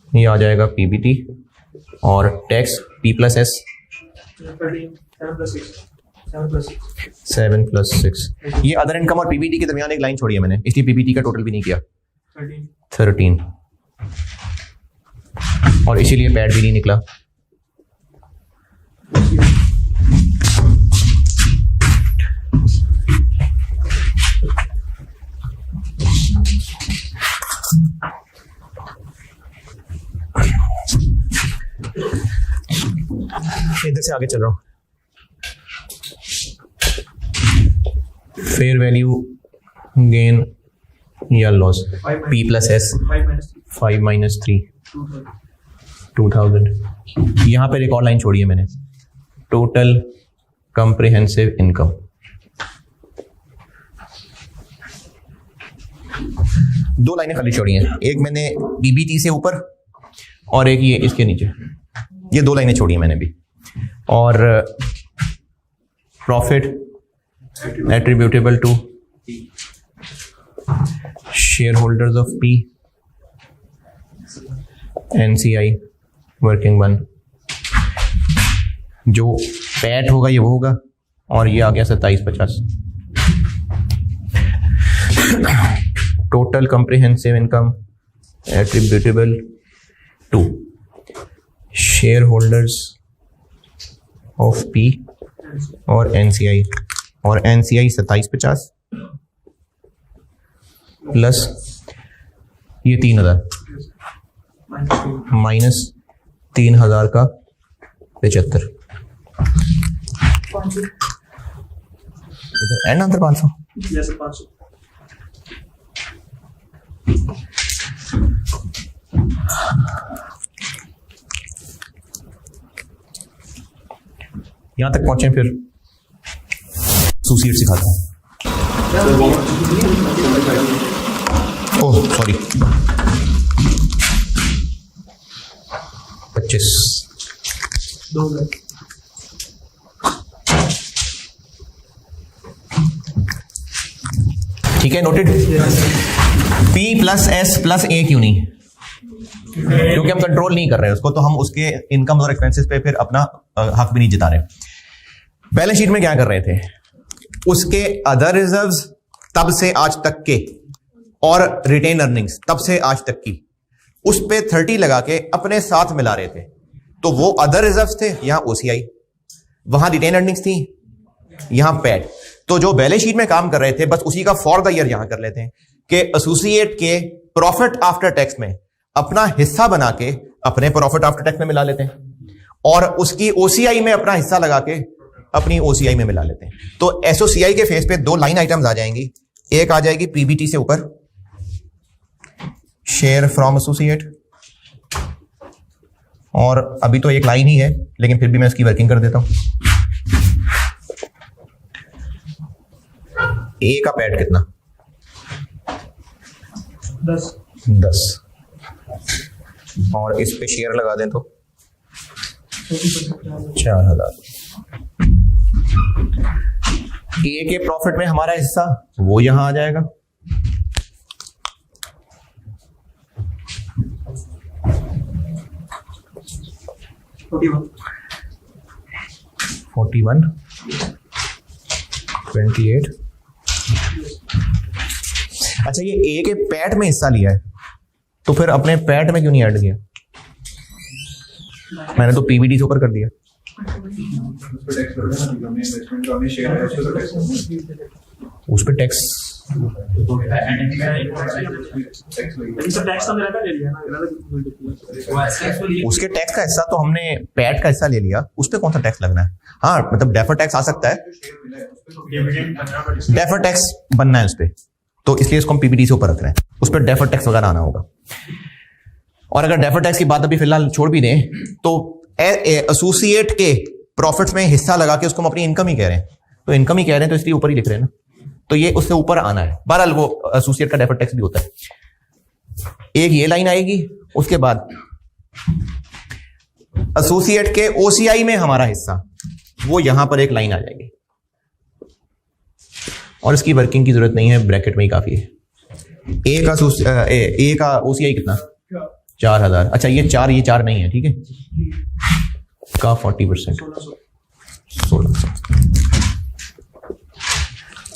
ये आ जाएगा पीबीटी और tax P plus S 13 7 plus 6 7 plus 6 7 plus 6। ये अदर इनकम और पीबीटी के दरमियान एक लाइन छोड़ी है मैंने, इसलिए पीबीटी का टोटल भी नहीं किया। 13 और इसीलिए पैड भी नहीं निकला। इधर से आगे चल रहा हूं। फेयर वैल्यू गेन या loss P plus S 5 minus 3 5 minus 3 2000 2000। यहाँ पर एक और लाइन छोड़ी है मैंने, टोटल कॉम्प्रिहेंसिव इनकम। दो लाइनें खाली छोड़ी हैं, एक मैंने पीबीटी से ऊपर और एक ये इसके नीचे, ये दो लाइनें छोड़ी हैं मैंने भी। और profit attributable to shareholders of P NCI working one. जो पैट होगा ये वो होगा, और ये आ गया 2750। Total comprehensive income attributable to shareholders of P और एनसीआई, और एनसीआई 2750 प्लस ये 3000 माइनस 3000 का 75। इधर एंड अंतर 500। yes 500 यहां तक पहुंचे फिर एसोसिएट सिखाता हूं। Oh sorry 25। 2000 ठीक है, noted. P plus S plus A क्यों नहीं? क्योंकि हम कंट्रोल नहीं कर रहे हैं उसको, तो हम उसके इनकम और एक्सपेंसेस पे फिर अपना हक भी नहीं जिता रहे। बैलेंस शीट में क्या कर रहे थे, उसके अदर रिजर्व्स तब से आज तक के और रिटेन अर्निंग्स तब से आज तक की, उस पे 30 लगा के अपने साथ मिला रहे थे। तो वो अदर रिजर्व्स थे, यहां ओसीआई, वहां रिटेन अर्निंग्स थी, यहां पैड। तो जो बैलेंस शीट में काम कर रहे थे बस उसी का फॉर द ईयर यहां कर लेते हैं कि एसोसिएट के प्रॉफिट आफ्टर टैक्स में अपना हिस्सा बना के अपने प्रॉफिट आफ्टर टैक्स में मिला लेते हैं, और उसकी ओसीआई में अपना हिस्सा लगा के अपनी ओसीआई में मिला लेते हैं। तो एसओसीआई के फेस पे दो लाइन आइटम्स आ जाएंगी, एक आ जाएगी पीबीटी से ऊपर शेयर फ्रॉम एसोसिएट, और अभी तो एक लाइन ही है लेकिन फिर भी मैं इसकी वर्किंग कर देता हूं। ए का पैड कितना? 10। और इस पे शेयर लगा दें तो 4000। ए के प्रॉफिट में हमारा हिस्सा वो यहां आ जाएगा, $41 28। अच्छा, ये ए के पैट में हिस्सा लिया है तो फिर अपने पैट में क्यों नहीं ऐड किया? मैंने तो पीबीटी से ऊपर कर दिया। उस पर टैक्स टैक्स तो मेरा ले लिया ना, उसके टैक्स का हिस्सा तो हमने पैट का हिस्सा ले लिया, उस पर कौन सा टैक्स लगना है? हाँ मतलब डेफर टैक्स आ सकता है, डेफर टैक्स बनना है उस पर, तो इसलिए इसको हम पीबीटी से ऊपर रख रहे हैं, उस पर डेफर टैक्स वगैरह आना होगा। और अगर डेफर टैक्स की बात अभी फिलहाल छोड़ भी दें तो एसोसिएट के प्रॉफिट्स में हिस्सा लगा के उसको हम अपनी इनकम ही कह रहे हैं, तो इनकम ही कह रहे हैं तो इसलिए ऊपर ही लिख रहे हैं ना। तो ये उससे ऊपर आना है। बहरहाल वो एसोसिएट का डेफर्ड टैक्स भी होता है। एक ये लाइन आएगी, उसके बाद एसोसिएट के ओसीआई में हमारा हिस्सा, वो यहां पर एक लाइन आ जाएगी और इसकी वर्किंग की जरूरत नहीं है, ब्रैकेट में ही काफी है। ए का ओसीआई कितना? 4000। अच्छा ये 4 नहीं है, ठीक है, का 40% 1600,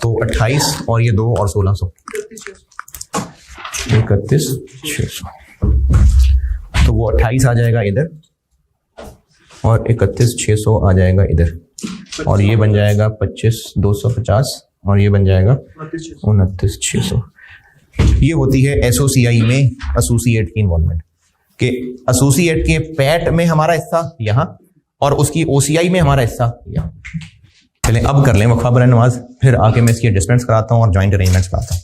तो 28 और ये 2 और 1600 31,600, तो वो 28 आ जाएगा इधर और 31,600 आ जाएगा इधर, और ये बन जाएगा 25,250 और ये बन जाएगा 29,600। ये होती है एसओसीआई में एसोसिएट की इन्वॉल्वमेंट, कि एसोसिएट के पैट में हमारा हिस्सा यहां और उसकी ओसीआई में हमारा हिस्सा यहां। चलें अब कर लें वक्फा बरए नमाज, फिर आके मैं इसकी एडजस्टमेंट्स कराता हूं और जॉइंट अरेंजमेंट्स कराता हूं।